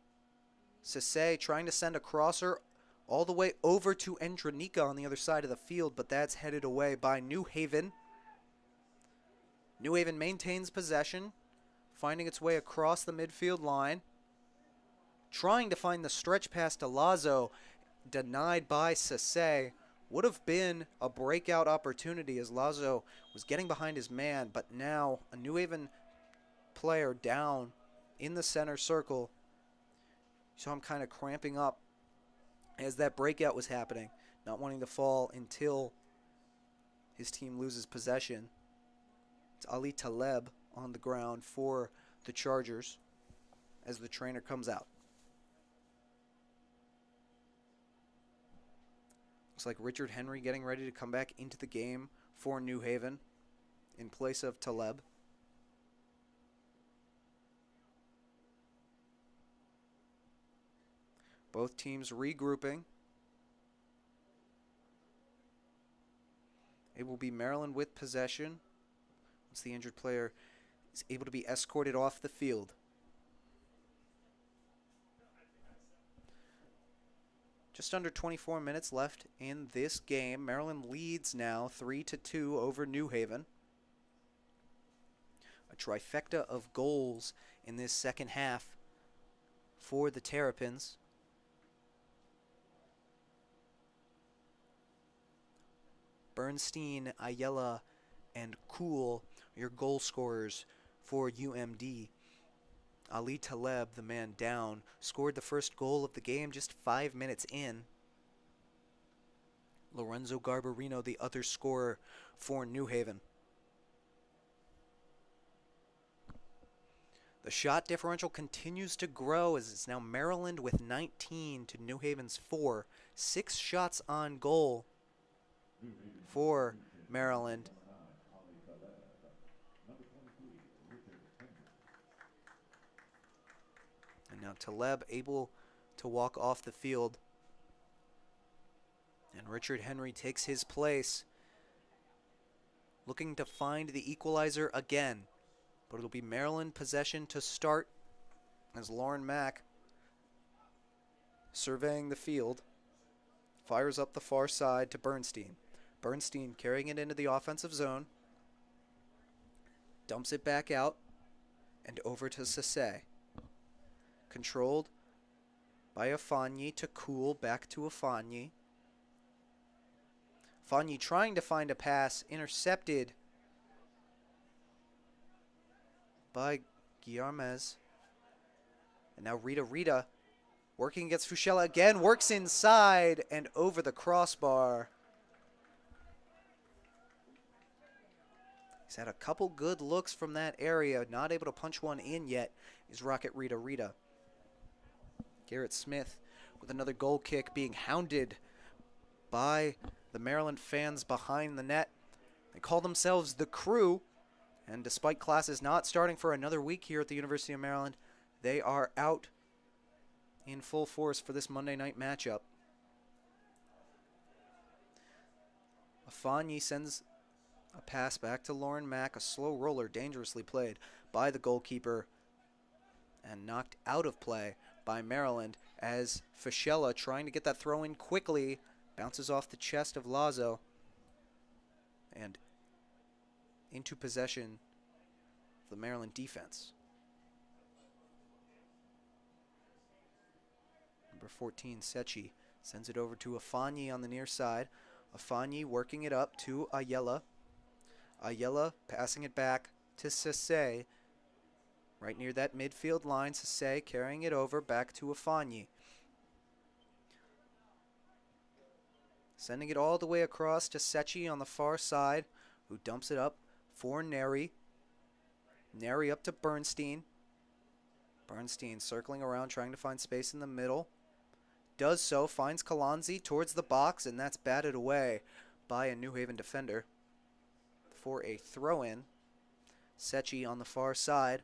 Sase trying to send a crosser all the way over to Endranika on the other side of the field, but that's headed away by New Haven. New Haven maintains possession, finding its way across the midfield line. Trying to find the stretch pass to Lazo, denied by Sase. Would have been a breakout opportunity as Lazo was getting behind his man, but now a New Haven player down in the center circle. So I'm kind of cramping up as that breakout was happening, not wanting to fall until his team loses possession. It's Ali Taleb on the ground for the Chargers as the trainer comes out. Looks like Richard Henry getting ready to come back into the game for New Haven in place of Taleb. Both teams regrouping. It will be Maryland with possession once the injured player is able to be escorted off the field. Just under 24 minutes left in this game. Maryland leads now 3-2 over New Haven. A trifecta of goals in this second half for the Terrapins. Bernstein, Ayala, and Koehler, your goal scorers for UMD. Ali Taleb, the man down, scored the first goal of the game just 5 minutes in. Lorenzo Garbarino, the other scorer for New Haven. The shot differential continues to grow as it's now Maryland with 19 to New Haven's 4. 6 shots on goal for Maryland. And now Taleb able to walk off the field. And Richard Henry takes his place, looking to find the equalizer again. But it'll be Maryland possession to start as Lauren Mack, surveying the field, fires up the far side to Bernstein. Bernstein carrying it into the offensive zone, dumps it back out, and over to Sase. Controlled by Afanyi to Cool, back to Afanyi. Afanyi trying to find a pass, intercepted by Guillermez. And now Rita working against Fuchella again, works inside and over the crossbar. He's had a couple good looks from that area, not able to punch one in yet, is Rocket Rita. Garrett Smith with another goal kick, being hounded by the Maryland fans behind the net. They call themselves the Crew, and despite classes not starting for another week here at the University of Maryland, they are out in full force for this Monday night matchup. Afanyi sends a pass back to Lauren Mack, a slow roller dangerously played by the goalkeeper and knocked out of play by Maryland as Fischella, trying to get that throw in quickly, bounces off the chest of Lazo and into possession of the Maryland defense. Number 14, Sechi, sends it over to Afanyi on the near side. Afanyi working it up to Ayala. Ayala passing it back to Sase. Right near that midfield line, Sase carrying it over back to Afanyi. Sending it all the way across to Sechi on the far side, who dumps it up for Neri. Neri up to Bernstein. Bernstein circling around, trying to find space in the middle. Does so, finds Kalanzi towards the box, and that's batted away by a New Haven defender for a throw-in. Sechi on the far side.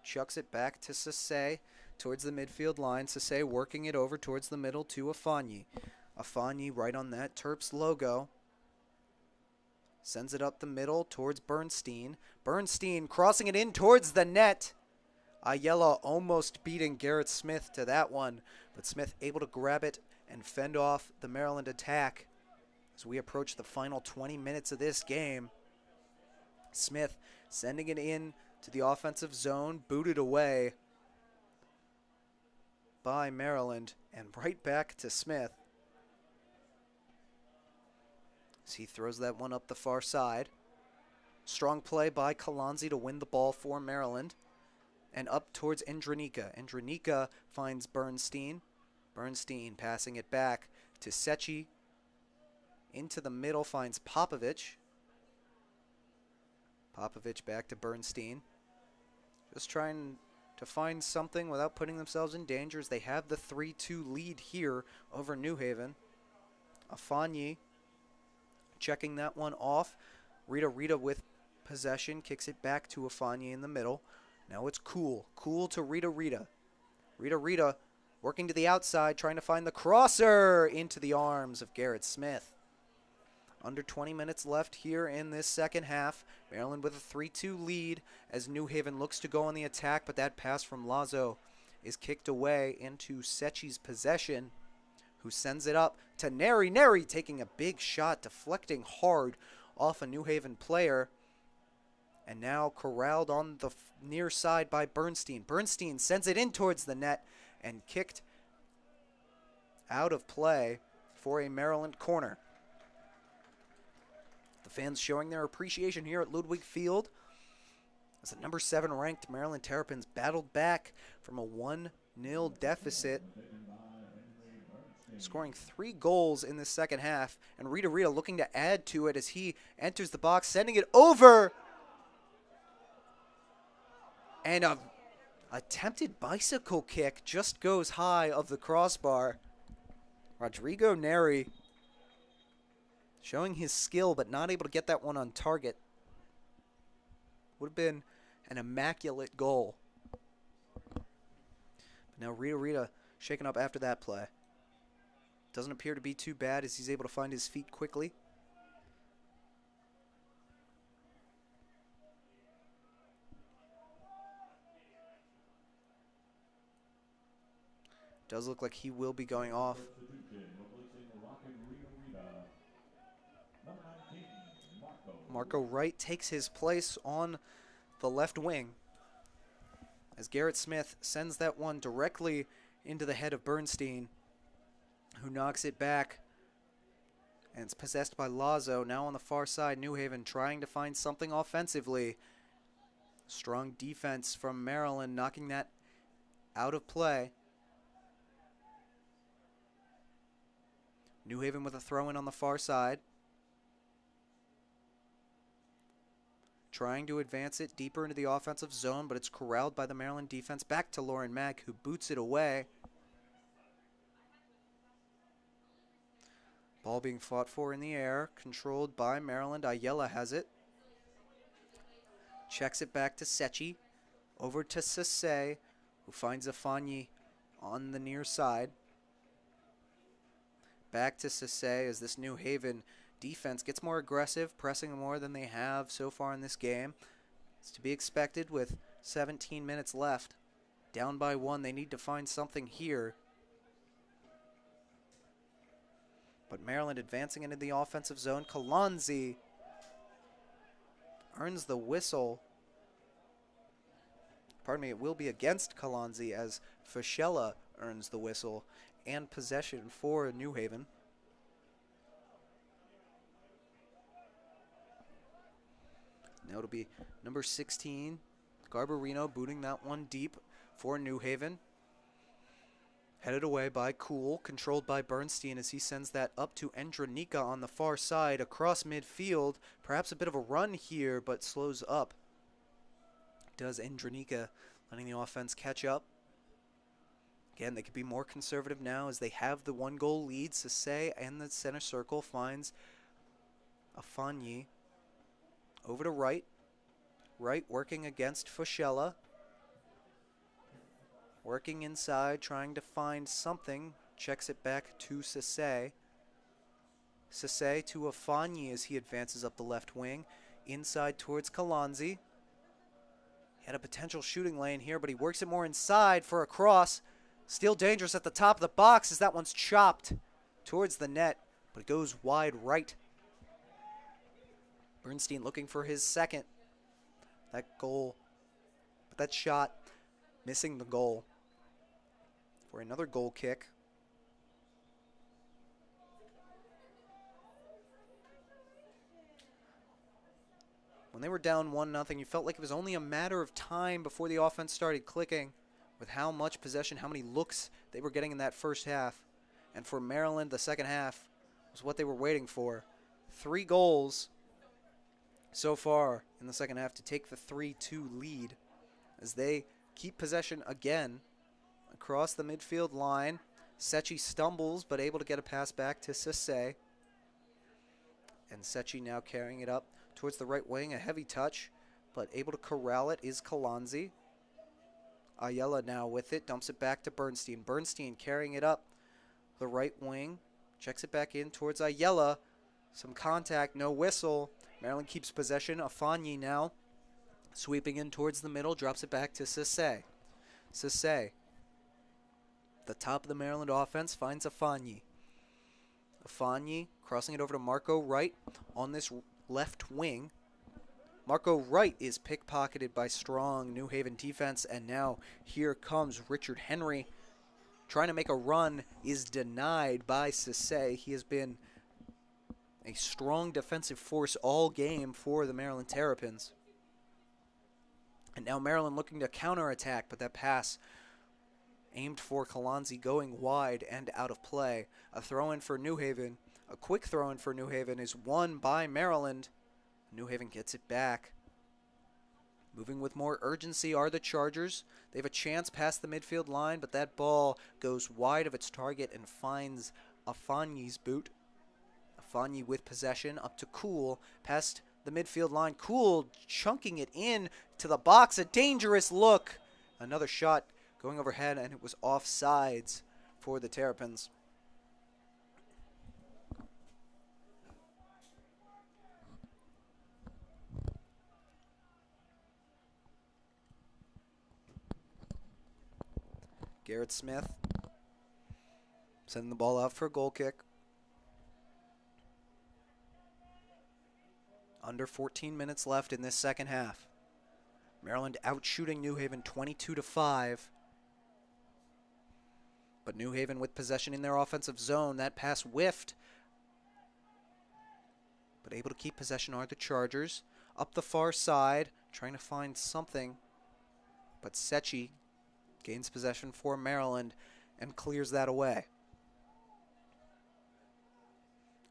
Chucks it back to Sase towards the midfield line. Sase working it over towards the middle to Afanyi. Afanyi right on that Terps logo. Sends it up the middle towards Bernstein. Bernstein crossing it in towards the net. Ayala almost beating Garrett Smith to that one, but Smith able to grab it and fend off the Maryland attack as we approach the final 20 minutes of this game. Smith sending it in to the offensive zone, booted away by Maryland, and right back to Smith as he throws that one up the far side. Strong play by Kalanzi to win the ball for Maryland, and up towards Endranika. Endranika finds Bernstein. Bernstein passing it back to Sechi. Into the middle finds Popovich. Popovich back to Bernstein. Just trying to find something without putting themselves in danger as they have the 3-2 lead here over New Haven. Afanyi checking that one off. Rita with possession, kicks it back to Afanyi in the middle. Now it's Cool. Cool to Rita. Rita working to the outside, trying to find the crosser into the arms of Garrett Smith. Under 20 minutes left here in this second half. Maryland with a 3-2 lead as New Haven looks to go on the attack, but that pass from Lazo is kicked away into Sechi's possession, who sends it up to Neri. Neri taking a big shot, deflecting hard off a New Haven player. And now corralled on the near side by Bernstein. Bernstein sends it in towards the net and kicked out of play for a Maryland corner. The fans showing their appreciation here at Ludwig Field as the number 7 ranked Maryland Terrapins battled back from a 1-0 deficit, scoring 3 goals in the second half. And Rita looking to add to it as he enters the box, sending it over. And Attempted bicycle kick just goes high of the crossbar. Rodrigo Neri showing his skill, but not able to get that one on target. Would have been an immaculate goal. But now Rita shaken up after that play. Doesn't appear to be too bad as he's able to find his feet quickly. Does look like he will be going off. Marco Wright takes his place on the left wing as Garrett Smith sends that one directly into the head of Bernstein, who knocks it back. And it's possessed by Lazo. Now on the far side, New Haven trying to find something offensively. Strong defense from Maryland, knocking that out of play. New Haven with a throw-in on the far side. Trying to advance it deeper into the offensive zone, but it's corralled by the Maryland defense. Back to Lauren Mack, who boots it away. Ball being fought for in the air, controlled by Maryland. Ayala has it. Checks it back to Sechi. Over to Sase, who finds Afanyi on the near side. Back to Sase as this New Haven defense gets more aggressive, pressing more than they have so far in this game. It's to be expected with 17 minutes left. Down by 1, they need to find something here. But Maryland advancing into the offensive zone. Kalanzi earns the whistle. Pardon me, it will be against Kalanzi as Fischella earns the whistle and possession for New Haven. Now it'll be number 16, Garbarino, booting that one deep for New Haven. Headed away by Kuhl, controlled by Bernstein as he sends that up to Endranika on the far side across midfield. Perhaps a bit of a run here, but slows up. Does Endranika, letting the offense catch up. Again, they could be more conservative now as they have the 1-goal lead. Sase and the center circle finds Afanyi. Over to Wright. Wright working against Fischella. Working inside, trying to find something. Checks it back to Sase. Sase to Afanyi as he advances up the left wing. Inside towards Kalanzi. He had a potential shooting lane here, but he works it more inside for a cross. Still dangerous at the top of the box as that one's chopped towards the net, but it goes wide right. Bernstein looking for his second. That goal, but that shot missing the goal. For another goal kick. When they were down 1-0, you felt like it was only a matter of time before the offense started clicking with how much possession, how many looks they were getting in that first half. And for Maryland, the second half was what they were waiting for. 3 goals so far in the second half to take the 3-2 lead as they keep possession again across the midfield line. Sechi stumbles, but able to get a pass back to Sase. And Sechi now carrying it up towards the right wing. A heavy touch, but able to corral it is Kalanzi. Ayala now with it, dumps it back to Bernstein. Bernstein carrying it up the right wing. Checks it back in towards Ayala. Some contact, no whistle. Maryland keeps possession. Afanyi now sweeping in towards the middle, drops it back to Sase. Sase, the top of the Maryland offense, finds Afanyi. Afanyi crossing it over to Marco Wright on this left wing. Marco Wright is pickpocketed by strong New Haven defense, and now here comes Richard Henry. Trying to make a run is denied by Sase. He has been a strong defensive force all game for the Maryland Terrapins. And now Maryland looking to counterattack, but that pass aimed for Kalanzi going wide and out of play. A throw-in for New Haven. A quick throw-in for New Haven is won by Maryland. New Haven gets it back. Moving with more urgency are the Chargers. They have a chance past the midfield line, but that ball goes wide of its target and finds Afanyi's boot. Afanyi with possession up to Koehler, past the midfield line. Koehler chunking it in to the box. A dangerous look. Another shot going overhead, and it was offsides for the Terrapins. Garrett Smith sending the ball out for a goal kick. Under 14 minutes left in this second half. Maryland outshooting New Haven 22-5. But New Haven with possession in their offensive zone. That pass whiffed. But able to keep possession are the Chargers. Up the far side, trying to find something. But Sechi gains possession for Maryland and clears that away.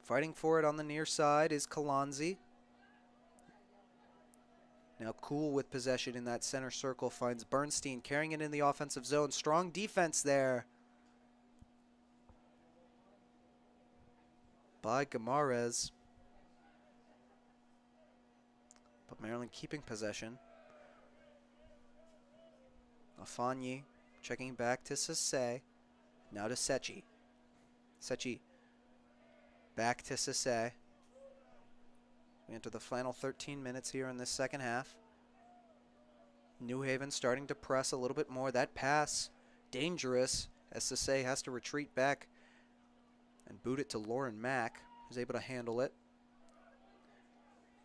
Fighting for it on the near side is Kalanzi. Now Koehler with possession in that center circle finds Bernstein carrying it in the offensive zone. Strong defense there by Gamarez. But Maryland keeping possession. Afanyi checking back to Sase. Now to Sechi. Sechi back to Sase. We enter the final 13 minutes here in this second half. New Haven starting to press a little bit more. That pass, dangerous, as Sase has to retreat back and boot it to Lauren Mack, who's able to handle it.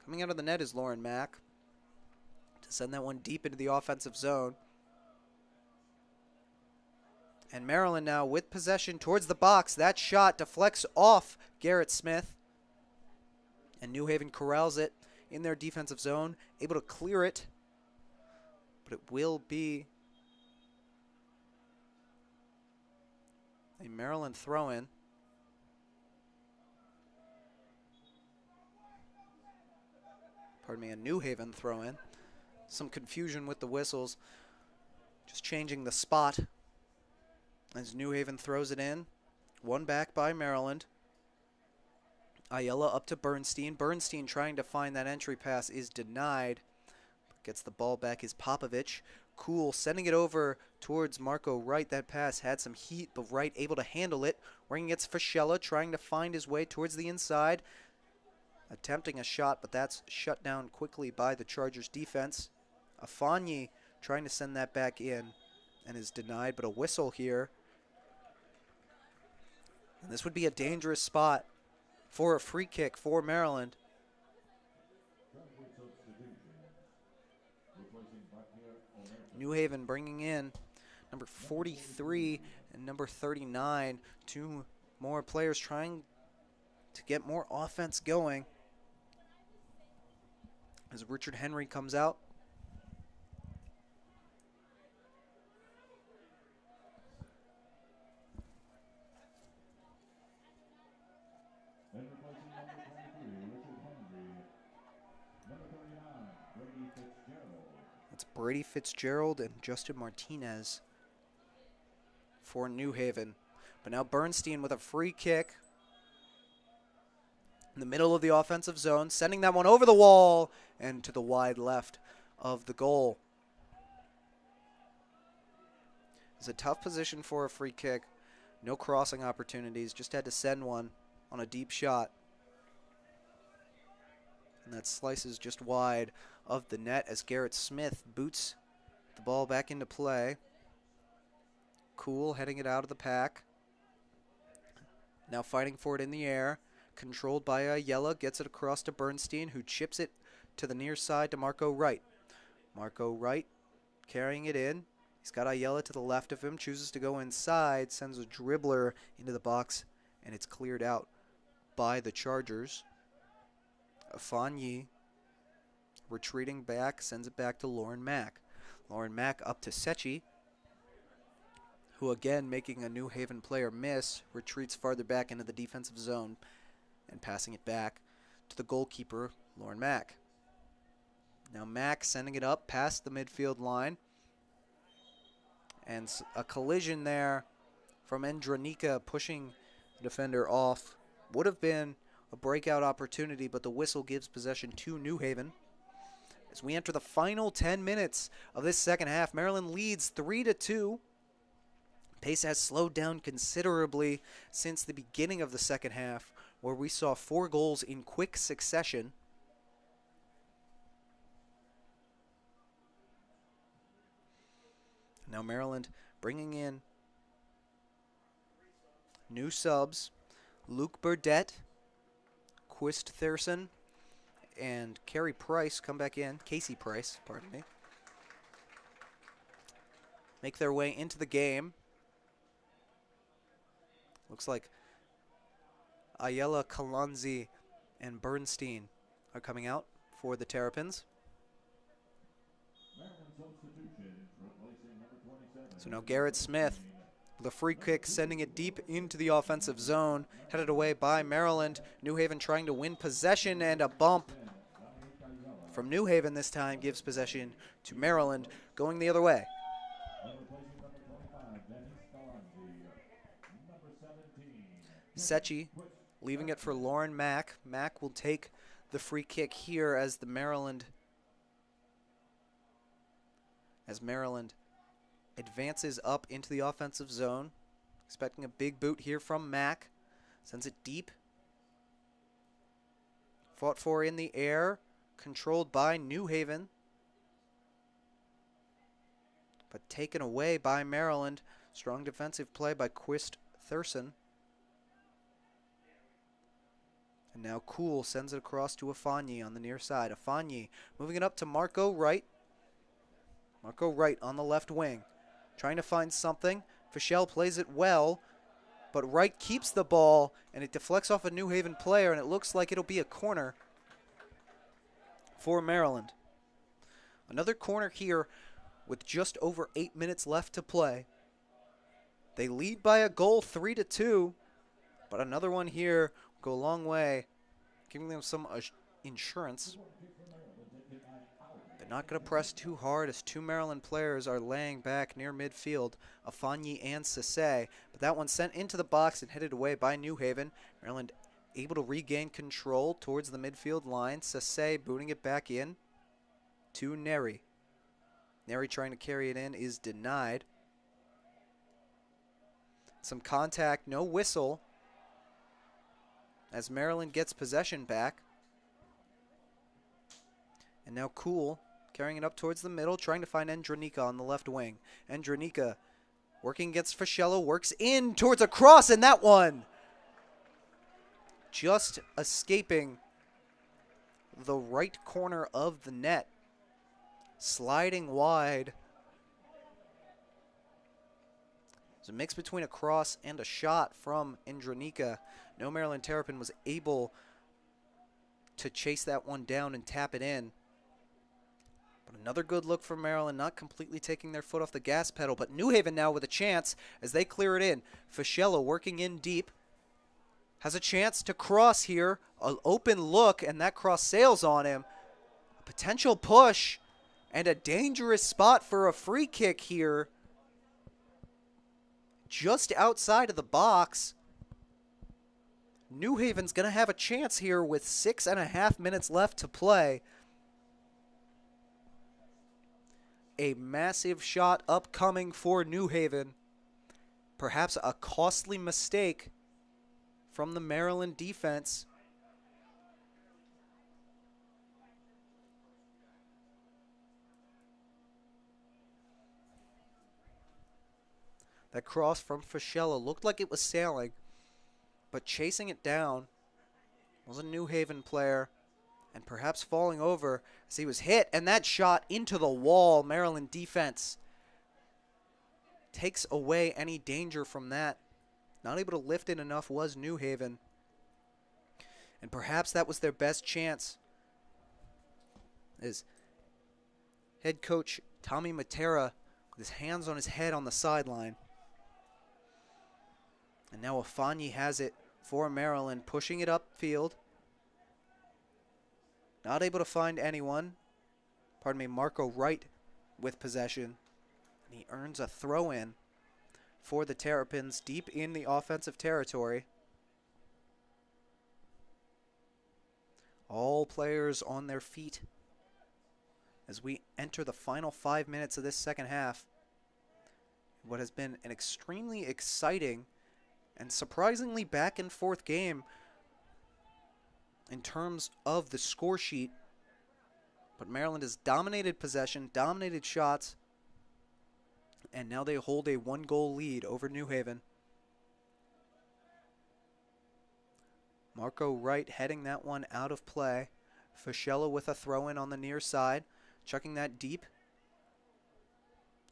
Coming out of the net is Lauren Mack to send that one deep into the offensive zone. And Maryland now with possession towards the box. That shot deflects off Garrett Smith. And New Haven corrals it in their defensive zone, able to clear it. But it will be a Maryland throw-in. Pardon me, a New Haven throw-in. Some confusion with the whistles. Just changing the spot as New Haven throws it in. One back by Maryland. Ayala up to Bernstein. Bernstein trying to find that entry pass is denied. Gets the ball back is Popovich. Koehler sending it over towards Marco Wright. That pass had some heat, but Wright able to handle it. Ring gets Fischella trying to find his way towards the inside. Attempting a shot, but that's shut down quickly by the Chargers defense. Afanyi trying to send that back in and is denied, but a whistle here. And this would be a dangerous spot for a free kick for Maryland. New Haven bringing in number 43 and number 39. Two more players trying to get more offense going. As Richard Henry comes out. And replacing number 23, Richard Henry. Number 39, Brady Fitzgerald. That's Brady Fitzgerald and Justin Martinez for New Haven. But now Bernstein with a free kick in the middle of the offensive zone, sending that one over the wall and to the wide left of the goal. It's a tough position for a free kick. No crossing opportunities, just had to send one on a deep shot. And that slices just wide of the net as Garrett Smith boots the ball back into play. Koehler heading it out of the pack. Now fighting for it in the air. Controlled by Ayala, gets it across to Bernstein, who chips it to the near side to Marco Wright. Marco Wright carrying it in. He's got Ayala to the left of him, chooses to go inside, sends a dribbler into the box, and it's cleared out by the Chargers. Afanyi retreating back, sends it back to Lauren Mack. Lauren Mack up to Sechi, who again making a New Haven player miss, retreats farther back into the defensive zone and passing it back to the goalkeeper, Lauren Mack. Now Mack sending it up past the midfield line. And a collision there from Endranika pushing the defender off. Would have been a breakout opportunity, but the whistle gives possession to New Haven. As we enter the final 10 minutes of this second half, Maryland leads 3-2. Pace has slowed down considerably since the beginning of the second half, where we saw 4 goals in quick succession. Now Maryland bringing in new subs. Luke Burdett, Quist Thurston, and Casey Price come back in. Casey Price, pardon me. Make their way into the game. Looks like Ayala, Kalanzi, and Bernstein are coming out for the Terrapins. So now Garrett Smith with a free kick, sending it deep into the offensive zone. Headed away by Maryland. New Haven trying to win possession, and a bump from New Haven this time gives possession to Maryland, going the other way. Sechi leaving it for Lauren Mack. Mack will take the free kick here as Maryland advances up into the offensive zone. Expecting a big boot here from Mack. Sends it deep. Fought for in the air. Controlled by New Haven. But taken away by Maryland. Strong defensive play by Quist Thurston. And now Kuhl sends it across to Afanyi on the near side. Afanyi moving it up to Marco Wright. Marco Wright on the left wing. Trying to find something. Fischel plays it well. But Wright keeps the ball, and it deflects off a New Haven player, and it looks like it'll be a corner for Maryland. Another corner here with just over 8 minutes left to play. They lead by a goal, 3-2. But another one here will go a long way, giving them some insurance. They're not going to press too hard as 2 Maryland players are laying back near midfield, Afanyi and Sase. But that one sent into the box and headed away by New Haven. Maryland able to regain control towards the midfield line. Sase booting it back in to Neri. Neri trying to carry it in is denied. Some contact, no whistle, as Maryland gets possession back. And now Kuhl carrying it up towards the middle, trying to find Endranika on the left wing. Endranika working against Fischello, works in towards a cross, and that one just escaping the right corner of the net. Sliding wide. It's a mix between a cross and a shot from Endranika. No Maryland Terrapin was able to chase that one down and tap it in. But another good look for Maryland, not completely taking their foot off the gas pedal. But New Haven now with a chance as they clear it in. Fischello working in deep. Has a chance to cross here. An open look, and that cross sails on him. A potential push and a dangerous spot for a free kick here. Just outside of the box. New Haven's going to have a chance here with 6.5 minutes left to play. A massive shot upcoming for New Haven. Perhaps a costly mistake from the Maryland defense. That cross from Fischello looked like it was sailing, but chasing it down was a New Haven player, and perhaps falling over as he was hit, and that shot into the wall. Maryland defense takes away any danger from that. Not able to lift it enough was New Haven, and perhaps that was their best chance, as head coach Tommy Matera with his hands on his head on the sideline. And now Afanyi has it for Maryland, pushing it upfield. Not able to find anyone. Marco Wright with possession. And he earns a throw-in for the Terrapins deep in the offensive territory. All players on their feet as we enter the final 5 minutes of this second half. What has been an extremely exciting and surprisingly back and forth game in terms of the score sheet. But Maryland has dominated possession, dominated shots, and now they hold a 1-goal lead over New Haven. Marco Wright heading that one out of play. Fischella with a throw-in on the near side, chucking that deep,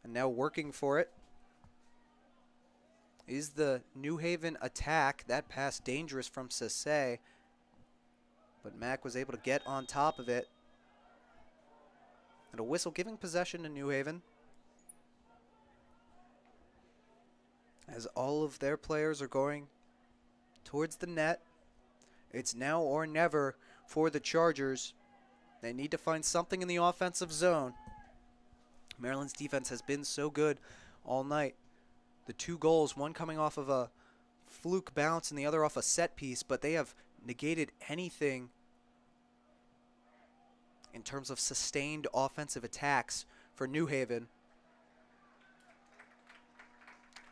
and now working for it is the New Haven attack. That pass dangerous from Sase, but Mack was able to get on top of it. And a whistle giving possession to New Haven, as all of their players are going towards the net. It's now or never for the Chargers. They need to find something in the offensive zone. Maryland's defense has been so good all night. The 2 goals, one coming off of a fluke bounce and the other off a set piece, but they have negated anything in terms of sustained offensive attacks for New Haven.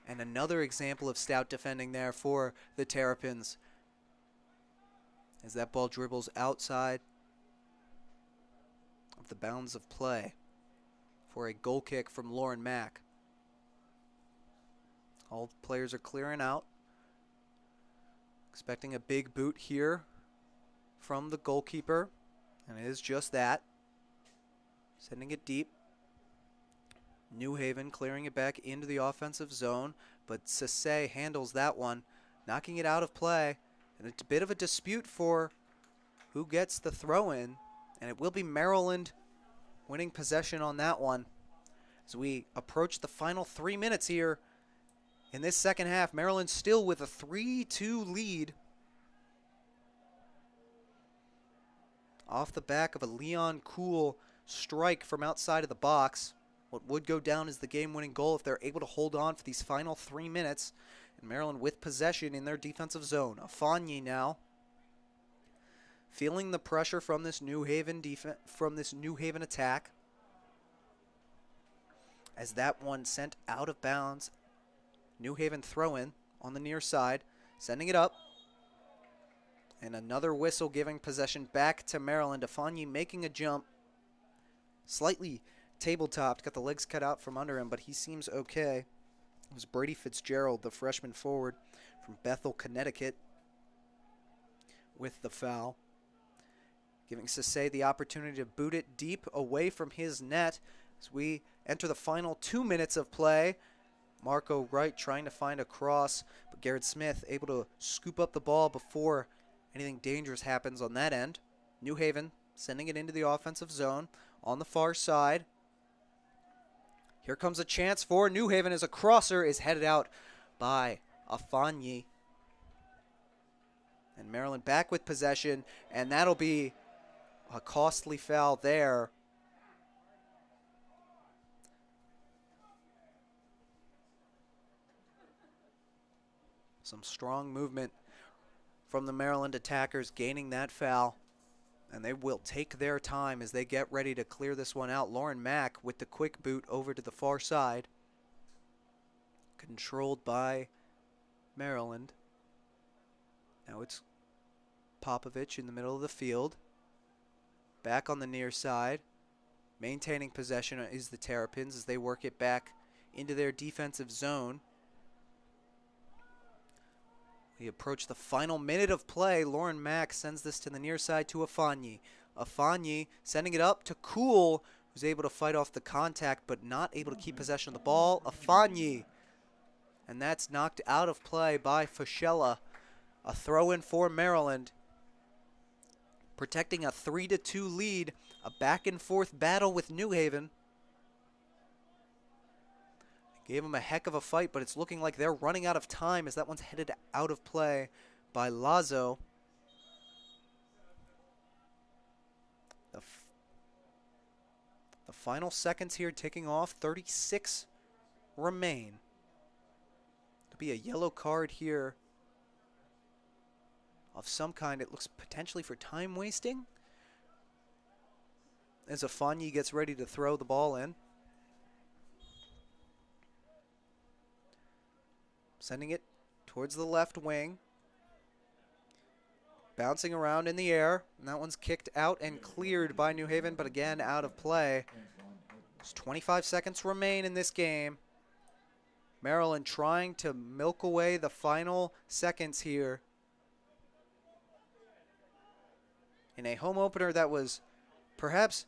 And another example of stout defending there for the Terrapins, as that ball dribbles outside of the bounds of play for a goal kick from Lauren Mack. All the players are clearing out, expecting a big boot here from the goalkeeper, and it is just that. Sending it deep. New Haven clearing it back into the offensive zone, but Sase handles that one, knocking it out of play. And it's a bit of a dispute for who gets the throw-in, and it will be Maryland winning possession on that one. As we approach the final 3 minutes here in this second half, Maryland still with a 3-2 lead off the back of a Leon Kuhl strike from outside of the box. What would go down as the game-winning goal if they're able to hold on for these final 3 minutes. And Maryland with possession in their defensive zone. Afanye now feeling the pressure from this New Haven attack, as that one sent out of bounds. New Haven throw-in on the near side, sending it up. And another whistle giving possession back to Maryland. Afanye making a jump, slightly tabletopped, got the legs cut out from under him, but he seems okay. It was Brady Fitzgerald, the freshman forward from Bethel, Connecticut, with the foul, giving Sase the opportunity to boot it deep away from his net as we enter the final 2 minutes of play. Marco Wright trying to find a cross, but Garrett Smith able to scoop up the ball before anything dangerous happens on that end. New Haven sending it into the offensive zone on the far side. Here comes a chance for New Haven as a crosser is headed out by Afanye. And Maryland back with possession, and that'll be a costly foul there. Some strong movement from the Maryland attackers gaining that foul. And they will take their time as they get ready to clear this one out. Lauren Mack with the quick boot over to the far side. Controlled by Maryland. Now it's Popovich in the middle of the field. Back on the near side. Maintaining possession is the Terrapins as they work it back into their defensive zone. We approach the final minute of play. Lauren Mack sends this to the near side to Afanye. Afanye sending it up to Kuhl, who's able to fight off the contact but not able to keep possession of the ball. Afanye. And that's knocked out of play by Fischella. A throw-in for Maryland. Protecting a 3-2 lead. A back-and-forth battle with New Haven. Gave them a heck of a fight, but it's looking like they're running out of time as that one's headed out of play by Lazo. Final seconds here ticking off. 36 remain. There'll be a yellow card here of some kind. It looks potentially for time wasting. As Afanyi gets ready to throw the ball in. Sending it towards the left wing. Bouncing around in the air. And that one's kicked out and cleared by New Haven, but again out of play. There's 25 seconds remain in this game. Maryland trying to milk away the final seconds here. In a home opener that was perhaps,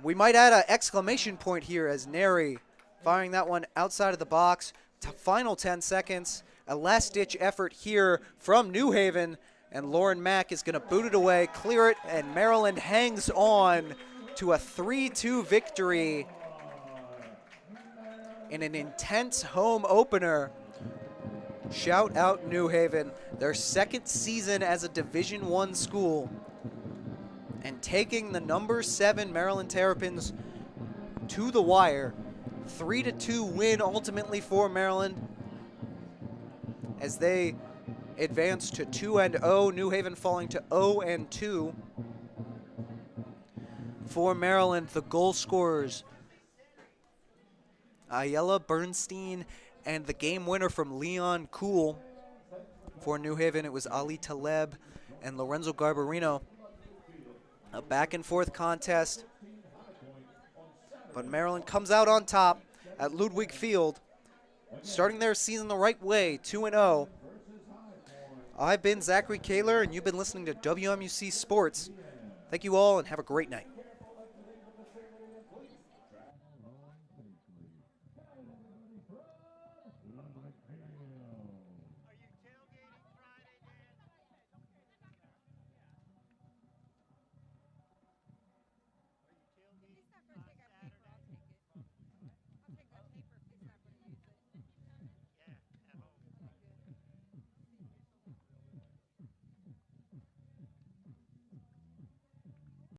we might add an exclamation point here as Neri firing that one outside of the box. Final 10 seconds, a last-ditch effort here from New Haven, and Lauren Mack is going to boot it away, clear it, and Maryland hangs on to a 3-2 victory in an intense home opener. Shout out New Haven, their second season as a Division I school, and taking the number 7 Maryland Terrapins to the wire. 3-2 win ultimately for Maryland as they advance to 2-0. New Haven falling to 0-2. For Maryland, the goal scorers, Ayala Bernstein, and the game winner from Leon Kuhl. For New Haven, it was Ali Taleb and Lorenzo Garbarino. A back-and-forth contest, but Maryland comes out on top at Ludwig Field, starting their season the right way, 2-0. I've been Zachary Koehler, and you've been listening to WMUC Sports. Thank you all, and have a great night.